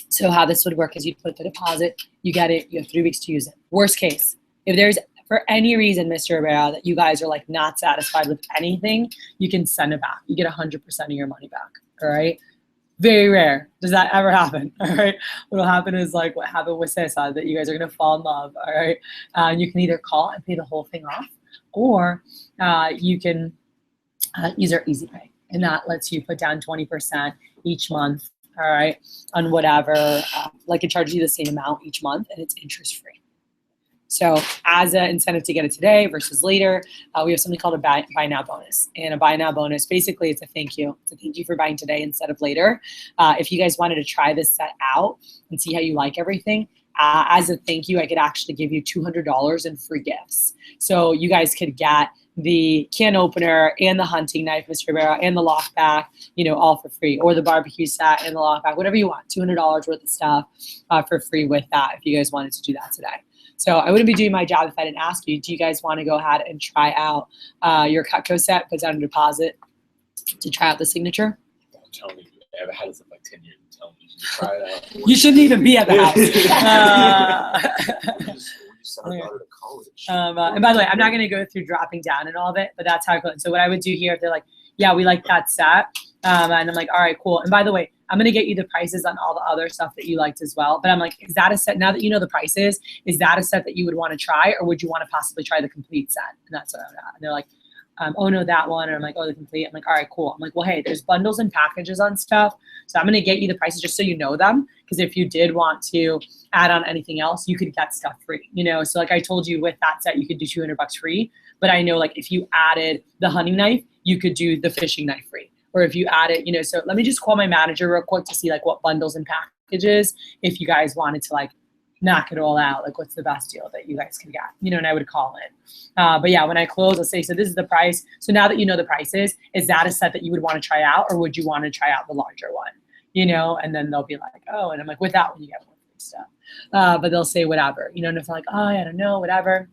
So how this would work is you put the deposit, you get it, you have 3 weeks to use it. Worst case, if there's for any reason, Mr. Rivera, that you guys are like not satisfied with anything, you can send it back. You get 100% of your money back. All right. Very rare. Does that ever happen? All right. What'll happen is like what happened with Cesar, that you guys are gonna fall in love. All right. You can either call and pay the whole thing off, or you can use our Easy Pay, and that lets you put down 20% each month. All right, on whatever. Like it charges you the same amount each month, and it's interest free. So as an incentive to get it today versus later, we have something called a buy now bonus. And a buy now bonus, basically it's a thank you. It's a thank you for buying today instead of later. If you guys wanted to try this set out and see how you like everything, as a thank you, I could actually give you $200 in free gifts. So you guys could get the can opener and the hunting knife, Mr. Rivera, and the lockback, all for free, or the barbecue set and the lockback, whatever you want, $200 worth of stuff for free with that if you guys wanted to do that today. So I wouldn't be doing my job if I didn't ask you, do you guys want to go ahead and try out your Cutco set, put down a deposit to try out the signature? Don't tell me. I've had this for like 10 years. Tell me, you should try it out. You shouldn't even be at the house. And by the way, I'm not going to go through dropping down and all of it, but that's how it goes. So what I would do here, if they're like, yeah, we like that set. And I'm like, all right, cool. And by the way, I'm going to get you the prices on all the other stuff that you liked as well. But I'm like, is that a set, now that you know the prices, is that a set that you would want to try, or would you want to possibly try the complete set? And that's what I'm at. And they're like, oh no, that one. And I'm like, oh, the complete. I'm like, all right, cool. I'm like, well, hey, there's bundles and packages on stuff. So I'm going to get you the prices just so you know them. Because if you did want to add on anything else, you could get stuff free, So like I told you with that set, you could do $200 free. But I know like if you added the hunting knife, you could do the fishing knife free. Or if you add it, so let me just call my manager real quick to see like what bundles and packages, if you guys wanted to like knock it all out, like what's the best deal that you guys could get, and I would call in. But yeah, when I close, I'll say, so this is the price. So now that you know the prices, is that a set that you would want to try out, or would you want to try out the larger one, and then they'll be like, oh, and I'm like, with that one, you get more free stuff. But they'll say whatever, and if they're like, oh, I don't know, whatever.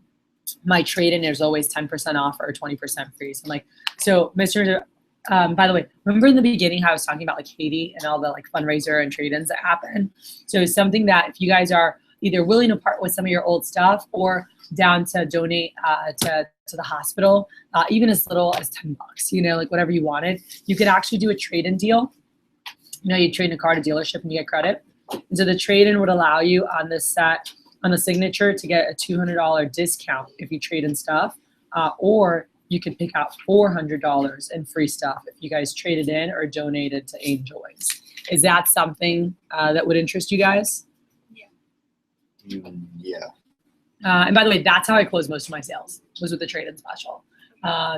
My trade-in, there's always 10% off or 20% free. So I'm like, so Mr. By the way, remember in the beginning how I was talking about like Haiti and all the like fundraiser and trade-ins that happen? So it's something that if you guys are either willing to part with some of your old stuff or down to donate to the hospital, even as little as $10, like whatever you wanted, you could actually do a trade-in deal. You trade in a car to dealership and you get credit. And so the trade-in would allow you on this set, on the signature, to get a $200 discount if you trade in stuff, or you could pick out $400 in free stuff if you guys traded in or donated to Enjoys. Is that something that would interest you guys? Yeah. And by the way, that's how I close most of my sales, was with the trade-in special.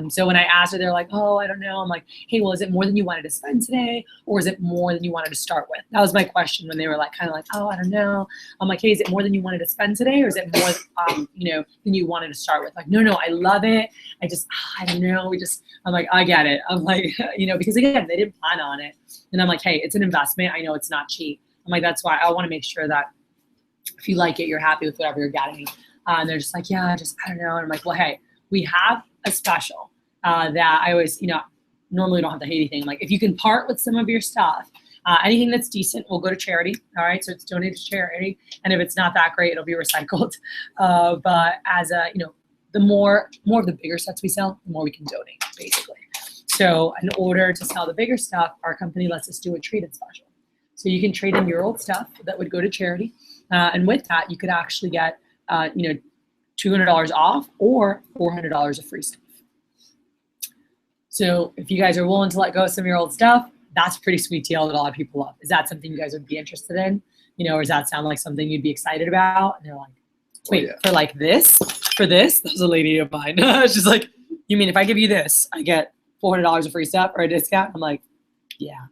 So when I asked her, they're like, oh, I don't know. I'm like, hey, well, is it more than you wanted to spend today, or is it more than you wanted to start with? That was my question when they were like, kind of like, oh, I don't know. I'm like, hey, is it more than you wanted to spend today, or is it more, than you wanted to start with? Like, no, I love it. I don't know. I'm like, I get it. I'm like, because again, they didn't plan on it. And I'm like, hey, it's an investment. I know it's not cheap. I'm like, that's why I want to make sure that if you like it, you're happy with whatever you're getting. And they're just like, yeah, I don't know. And I'm like, well, hey, we have a special that I always, normally don't have the Haiti thing. Like, if you can part with some of your stuff, anything that's decent will go to charity. All right, so it's donated to charity. And if it's not that great, it'll be recycled. But as a, the more of the bigger sets we sell, the more we can donate, basically. So in order to sell the bigger stuff, our company lets us do a trade-in special. So you can trade in your old stuff that would go to charity. And with that, you could actually get, $200 off or $400 of free stuff. So if you guys are willing to let go of some of your old stuff, that's a pretty sweet deal that a lot of people love. Is that something you guys would be interested in? Or does that sound like something you'd be excited about? And they're like, wait, for like this? For this? That was a lady of mine. She's like, you mean if I give you this, I get $400 of free stuff or a discount? I'm like, yeah.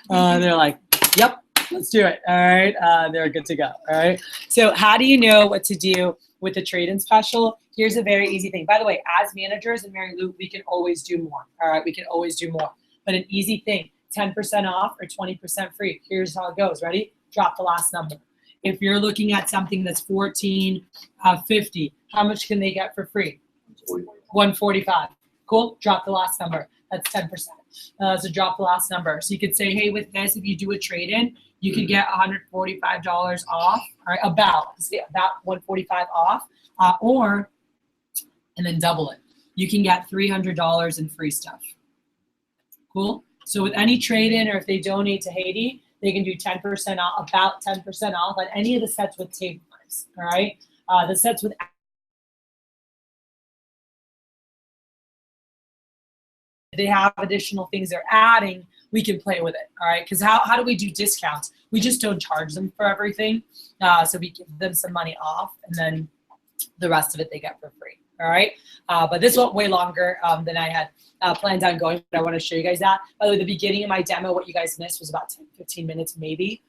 They're like, yep, let's do it. All right. They're good to go. All right. So how do you know what to do with the trade-in special? Here's a very easy thing. By the way, as managers in Mary Lou, we can always do more. All right. We can always do more. But an easy thing, 10% off or 20% free. Here's how it goes. Ready? Drop the last number. If you're looking at something that's $14.50, how much can they get for free? $145. Cool. Drop the last number. That's 10%. So drop the last number. So you could say, hey, with this, if you do a trade-in, you could get $145 off. All right, about $145 off, and then double it. You can get $300 in free stuff. Cool. So with any trade-in, or if they donate to Haiti, they can do 10% off, about 10% off on any of the sets with table knives. All right, the sets with they have additional things they're adding, we can play with it. All right, because how do we do discounts? We just don't charge them for everything, so we give them some money off, and then the rest of it they get for free. All right, but this went way longer than I had planned on going, but I want to show you guys that. By the way, the beginning of my demo, what you guys missed was about 10-15 minutes maybe.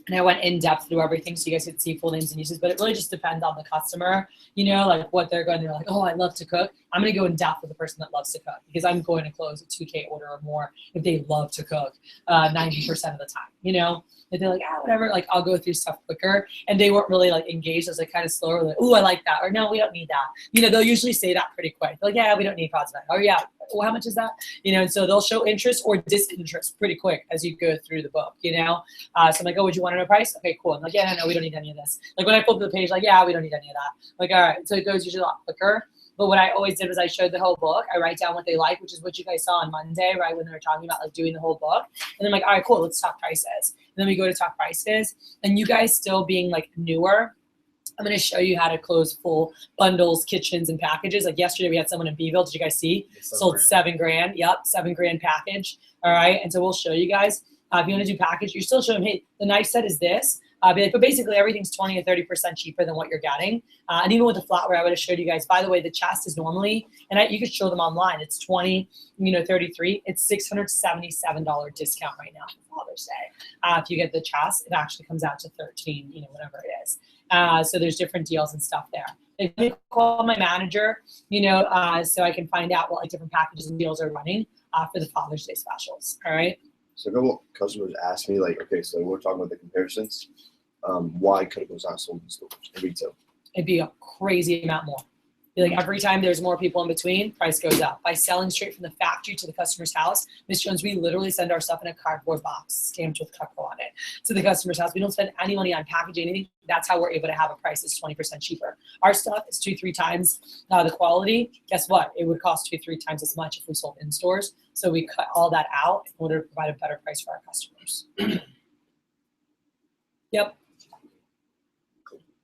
And I went in depth through everything so you guys could see full names and uses, but it really just depends on the customer, you know, like what they're going to, like, oh, I love to cook. I'm going to go in depth with the person that loves to cook, because I'm going to close a 2K order or more if they love to cook 90% of the time, you know. If they're like, whatever, like, I'll go through stuff quicker. And they weren't really like engaged. I was like kind of slower, like, oh, I like that. Or no, we don't need that. You know, they'll usually say that pretty quick. They're like, yeah, we don't need pods of that. Oh yeah, well, how much is that? You know, and so they'll show interest or disinterest pretty quick as you go through the book, you know. So I'm like, oh, would you want to know price? Okay, cool. I'm like, yeah, no, we don't need any of this. Like when I flip the page, like, yeah, we don't need any of that. Like, all right. So it goes usually a lot quicker. But what I always did was I showed the whole book. I write down what they like, which is what you guys saw on Monday, right, when they were talking about like doing the whole book. And I'm like, all right, cool, let's talk prices. And then we go to talk prices. And you guys still being like newer, I'm going to show you how to close full bundles, kitchens, and packages. Like yesterday, we had someone in Beeville. Did you guys see? Sold $7,000. Yep, $7,000 package. All right, and so we'll show you guys. If you want to do package, you're still showing, hey, the knife set is this. But basically, everything's 20 or 30% cheaper than what you're getting. And even with the flatware, I would have showed you guys. By the way, the chest is normally, and you could show them online. It's 20, 33. It's $677 discount right now for Father's Day. If you get the chest, it actually comes out to 13, whatever it is. So there's different deals and stuff there. If you call my manager, so I can find out what like different packages and deals are running for the Father's Day specials. All right. So a couple customers asked me, like, okay, so we're talking about the comparisons. Why Cutlery's not sold in stores in retail? It'd be a crazy amount more. Like every time there's more people in between, price goes up. By selling straight from the factory to the customer's house, Ms. Jones, we literally send our stuff in a cardboard box stamped with Cutco on it to the customer's house. We don't spend any money on packaging anything. That's how we're able to have a price that's 20% cheaper. Our stuff is 2-3 times the quality. Guess what? It would cost 2-3 times as much if we sold in stores. So we cut all that out in order to provide a better price for our customers. Yep.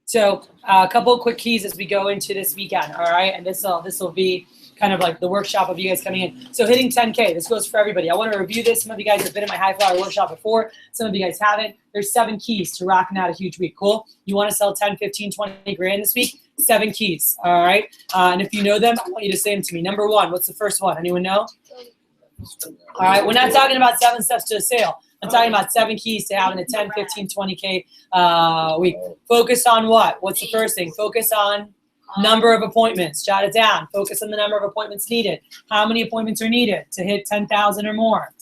So a couple of quick keys as we go into this weekend, all right? And this will be kind of like the workshop of you guys coming in. So hitting 10K, this goes for everybody. I want to review this. Some of you guys have been in my high flyer workshop before. Some of you guys haven't. There's 7 keys to rocking out a huge week. Cool? You want to sell 10, 15, 20 grand this week? 7 keys, all right? And if you know them, I want you to say them to me. Number 1, what's the first one? Anyone know? All right, we're not talking about 7 steps to a sale. I'm talking about 7 keys to having a 10, 15, 20K week. Focus on what? What's the first thing? Focus on number of appointments. Jot it down. Focus on the number of appointments needed. How many appointments are needed to hit 10,000 or more?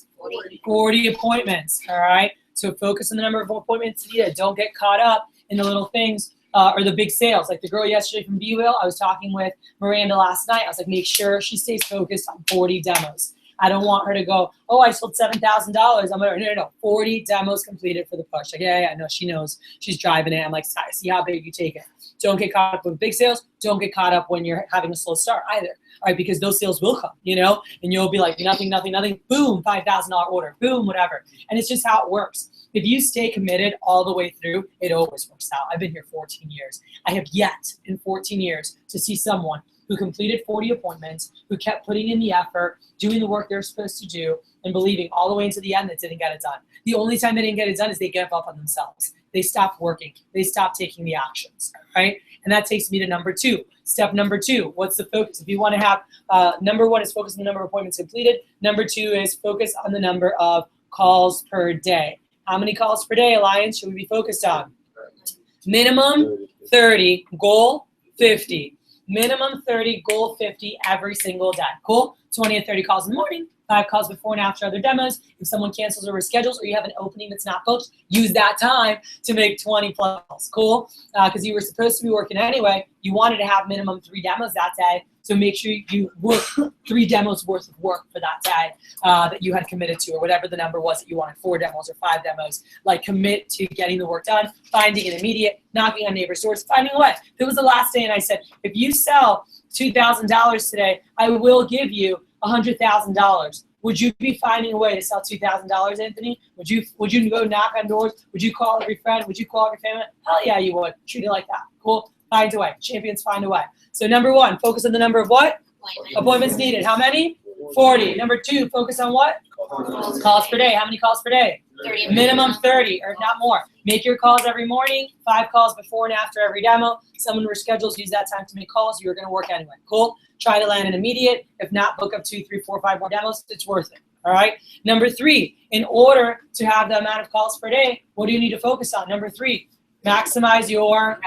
40 appointments, all right? So focus on the number of appointments needed. Don't get caught up in the little things or the big sales. Like the girl yesterday from B-Will, I was talking with Miranda last night. I was like, make sure she stays focused on 40 demos. I don't want her to go, oh, I sold $7,000. I'm going to, no, 40 demos completed for the push. Like, yeah, no, she knows. She's driving it. I'm like, see how big you take it. Don't get caught up with big sales. Don't get caught up when you're having a slow start either. All right, because those sales will come, and you'll be like, nothing, boom, $5,000 order, boom, whatever. And it's just how it works. If you stay committed all the way through, it always works out. I've been here 14 years. I have yet in 14 years to see someone who completed 40 appointments, who kept putting in the effort, doing the work they're supposed to do, and believing all the way into the end that didn't get it done. The only time they didn't get it done is they gave up on themselves. They stopped working. They stopped taking the actions, right? And that takes me to number 2. Step number 2, what's the focus? If you want to have, number 1 is focus on the number of appointments completed. Number 2 is focus on the number of calls per day. How many calls per day, Alliance, should we be focused on? Minimum 30, goal 50. Minimum 30, goal 50 every single day. Cool? 20 or 30 calls in the morning, 5 calls before and after other demos. If someone cancels or reschedules or you have an opening that's not booked, use that time to make 20 plus calls. Cool? Because you were supposed to be working anyway. You wanted to have minimum 3 demos that day. So make sure you work 3 demos worth of work for that day that you had committed to, or whatever the number was that you wanted, 4 demos or 5 demos. Like commit to getting the work done, finding an immediate, knocking on neighbors' doors, finding a way. If it was the last day and I said, if you sell $2,000 today, I will give you $100,000. Would you be finding a way to sell $2,000, Anthony? Would you go knock on doors? Would you call every friend? Would you call every family? Hell yeah, you would. Treat it like that. Cool. Find a way. Champions find a way. So number 1, focus on the number of what? Appointments needed. How many? 40. Number 2, focus on what? Calls per day. How many calls per day? 30. Minimum 30 or not more. Make your calls every morning, 5 calls before and after every demo. Someone reschedules, use that time to make calls. You're going to work anyway. Cool. Try to land an immediate. If not, book up 2, 3, 4, 5 more demos. It's worth it. All right. Number 3, in order to have the amount of calls per day, what do you need to focus on? Number 3, maximize your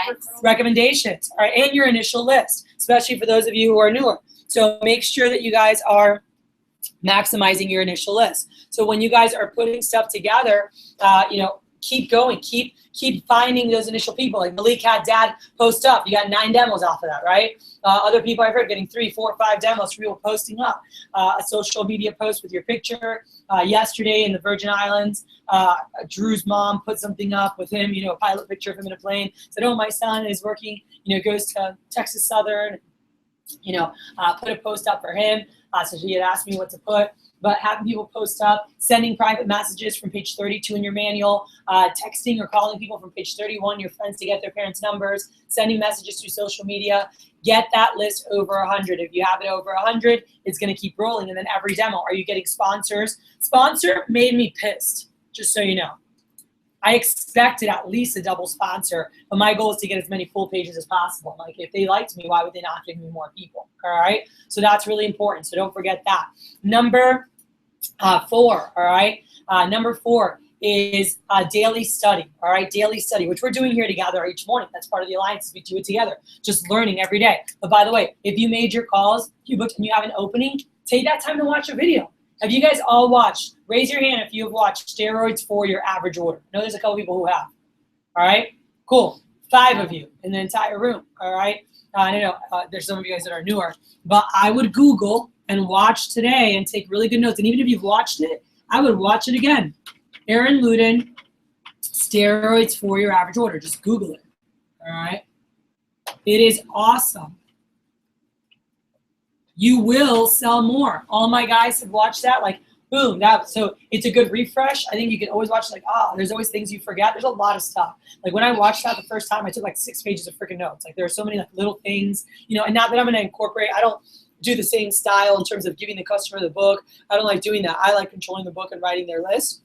recommendations, all right, and your initial list, especially for those of you who are newer. So make sure that you guys are maximizing your initial list. So when you guys are putting stuff together, keep going, keep finding those initial people. Like Malik had dad post up. You got 9 demos off of that, right? Other people I've heard getting 3, 4, 5 demos for people posting up. A social media post with your picture. Yesterday in the Virgin Islands, Drew's mom put something up with him, a pilot picture of him in a plane. Said, oh, my son is working, goes to Texas Southern, put a post up for him. So he had asked me what to put. But having people post up, sending private messages from page 32 in your manual, texting or calling people from page 31, your friends, to get their parents' numbers, sending messages through social media. Get that list over 100. If you have it over 100, it's going to keep rolling. And then every demo, are you getting sponsors? Sponsor made me pissed, just so you know. I expected at least a double sponsor, but my goal is to get as many full pages as possible. Like, if they liked me, why would they not give me more people? All right. So that's really important. So don't forget that. Number 4. All right. Number 4 is daily study. All right. Daily study, which we're doing here together each morning. That's part of the alliance. We do it together, just learning every day. But by the way, if you made your calls, you booked, and you have an opening, take that time to watch a video. Have you guys all watched? Raise your hand if you have watched Steroids for Your Average Order. I know there's a couple people who have. All right, cool. 5 of you in the entire room. All right. I know there's some of you guys that are newer, but I would Google and watch today and take really good notes. And even if you've watched it, I would watch it again. Aaron Luden, Steroids for Your Average Order. Just Google it. All right. It is awesome. You will sell more. All my guys have watched that, like, boom. So it's a good refresh. I think you can always watch, like, there's always things you forget. There's a lot of stuff. Like, when I watched that the first time, I took like 6 pages of freaking notes. Like, there are so many like little things, and not that I'm going to incorporate. I don't do the same style in terms of giving the customer the book. I don't like doing that. I like controlling the book and writing their list.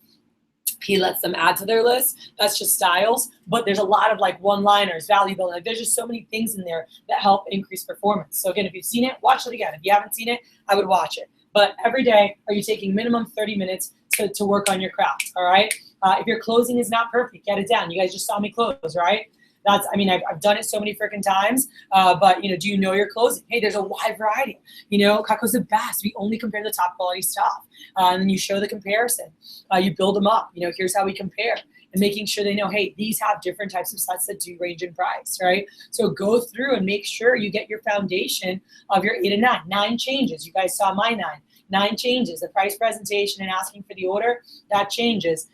He lets them add to their list. That's just styles. But there's a lot of like one-liners, value building. Like, there's just so many things in there that help increase performance. So again, if you've seen it, watch it again. If you haven't seen it, I would watch it. But every day, are you taking minimum 30 minutes to work on your craft, all right? If your closing is not perfect, get it down. You guys just saw me close, right? I've done it so many freaking times, but, do you know your closing? Hey, there's a wide variety. Cutco's the best. We only compare the top quality stuff. And then you show the comparison. You build them up. Here's how we compare. And making sure they know, hey, these have different types of sets that do range in price, right? So go through and make sure you get your foundation of your 8 and 9. 9 changes. You guys saw my 9. 9 changes. The price presentation and asking for the order, that changes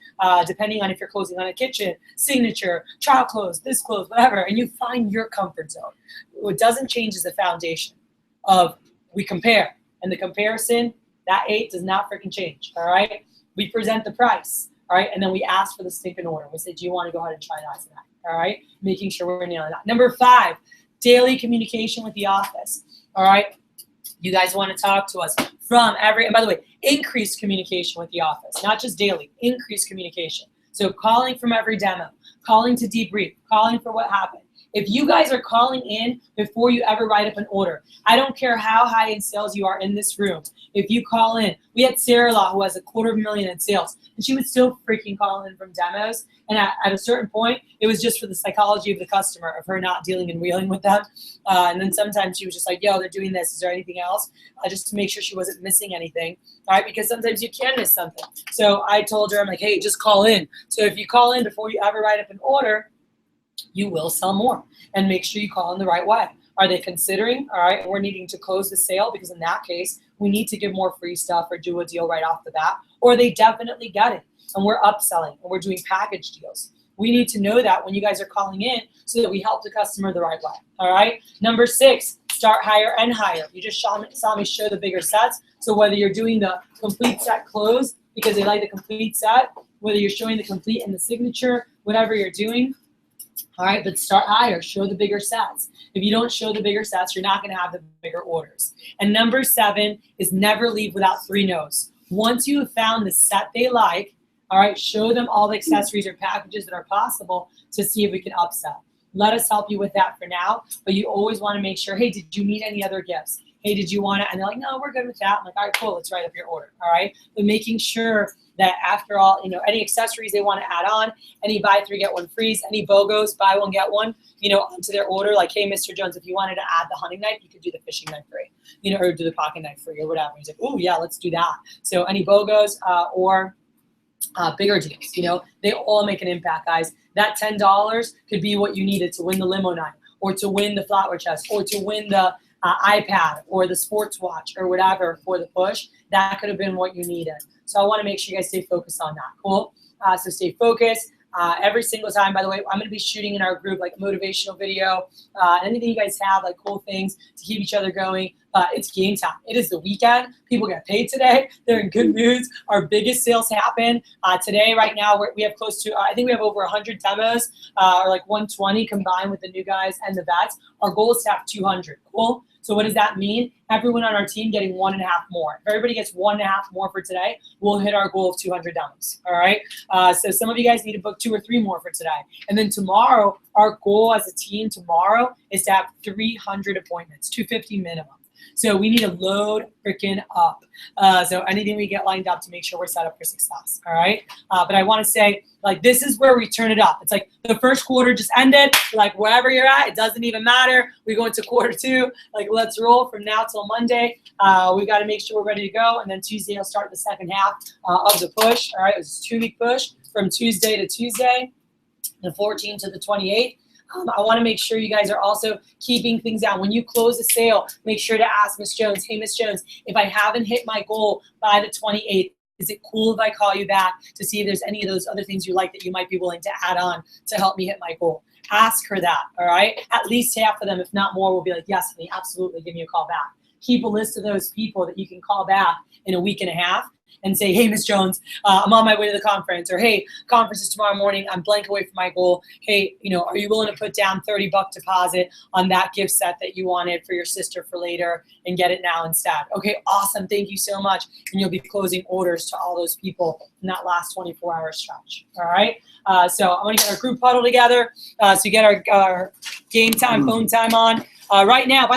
depending on if you're closing on a kitchen, signature, trial close, this close, whatever. And you find your comfort zone. What doesn't change is the foundation of we compare. And the comparison, that 8 does not freaking change, all right? We present the price. All right, and then we ask for the stinking order. We say, do you want to go ahead and try that tonight? All right, making sure we're nailing that. Number 5, daily communication with the office. All right, you guys want to talk to us and by the way, increased communication with the office, not just daily, increased communication. So calling from every demo, calling to debrief, calling for what happened. If you guys are calling in before you ever write up an order, I don't care how high in sales you are in this room. If you call in, we had Sarah Law, who has $250,000 in sales, and she would still freaking call in from demos. And at a certain point, it was just for the psychology of the customer, of her not dealing and wheeling with them. And then sometimes she was just like, yo, they're doing this. Is there anything else? Just to make sure she wasn't missing anything. All right, because sometimes you can miss something. So I told her, I'm like, hey, just call in. So if you call in before you ever write up an order, you will sell more. And make sure you call in the right way. Are they considering, all right, we're needing to close the sale, because in that case, we need to give more free stuff or do a deal right off the bat, or they definitely get it. And we're upselling and we're doing package deals. We need to know that when you guys are calling in so that we help the customer the right way. All right. Number 6, start higher and higher. You just saw me show the bigger sets. So whether you're doing the complete set close because they like the complete set, whether you're showing the complete and the signature, whatever you're doing, all right, but start higher, show the bigger sets. If you don't show the bigger sets, you're not gonna have the bigger orders. And number 7 is never leave without 3 no's. Once you have found the set they like, all right, show them all the accessories or packages that are possible to see if we can upsell. Let us help you with that for now, but you always wanna make sure, hey, did you need any other gifts? Hey, did you want it? And they're like, no, we're good with that. I'm like, all right, cool, let's write up your order, all right? But making sure that after all, any accessories they want to add on, any buy 3 get 1 free, any BOGOs, buy 1 get 1, onto their order. Like, hey, Mr. Jones, if you wanted to add the hunting knife, you could do the fishing knife free, or do the pocket knife free or whatever. He's like, oh yeah, let's do that. So any BOGOs or bigger deals, they all make an impact, guys. That $10 could be what you needed to win the limo night, or to win the flatware chest, or to win the iPad or the sports watch or whatever for the push. That could have been what you needed. So I want to make sure you guys stay focused on that. Cool. So stay focused every single time. By the way, I'm going to be shooting in our group like a motivational video, anything you guys have, like cool things to keep each other going. It's game time. It is the weekend. People get paid today. They're in good moods. Our biggest sales happen today. Right now, we have close to, I think we have over 100 demos, or like 120 combined with the new guys and the vets. Our goal is to have 200. Cool. So what does that mean? Everyone on our team getting 1.5 more. If everybody gets 1.5 more for today, we'll hit our goal of 200 demos. All right. So some of you guys need to book 2 or 3 more for today. And then tomorrow, our goal as a team tomorrow is to have 300 appointments, 250 minimum. So we need to load freaking up. So anything we get lined up to make sure we're set up for success, all right? But I want to say, like, this is where we turn it up. It's like the first quarter just ended. Like, wherever you're at, it doesn't even matter. We go into quarter 2. Like, let's roll from now till Monday. We got to make sure we're ready to go. And then Tuesday, I'll start the second half of the push, all right? It was a 2-week push from Tuesday to Tuesday, the 14th to the 28th. I want to make sure you guys are also keeping things out. When you close a sale, make sure to ask Miss Jones, hey, Miss Jones, if I haven't hit my goal by the 28th, is it cool if I call you back to see if there's any of those other things you like that you might be willing to add on to help me hit my goal? Ask her that, all right? At least half of them, if not more, will be like, yes, honey, absolutely, give me a call back. Keep a list of those people that you can call back in a week and a half and say, hey, Miss Jones, I'm on my way to the conference, or hey, conference is tomorrow morning, I'm blank away from my goal. Hey, are you willing to put down $30 deposit on that gift set that you wanted for your sister for later and get it now instead? Okay, awesome, thank you so much. And you'll be closing orders to all those people in that last 24-hour stretch, all right? So I'm gonna get our group huddle together so you get our game time, phone time on. Right now,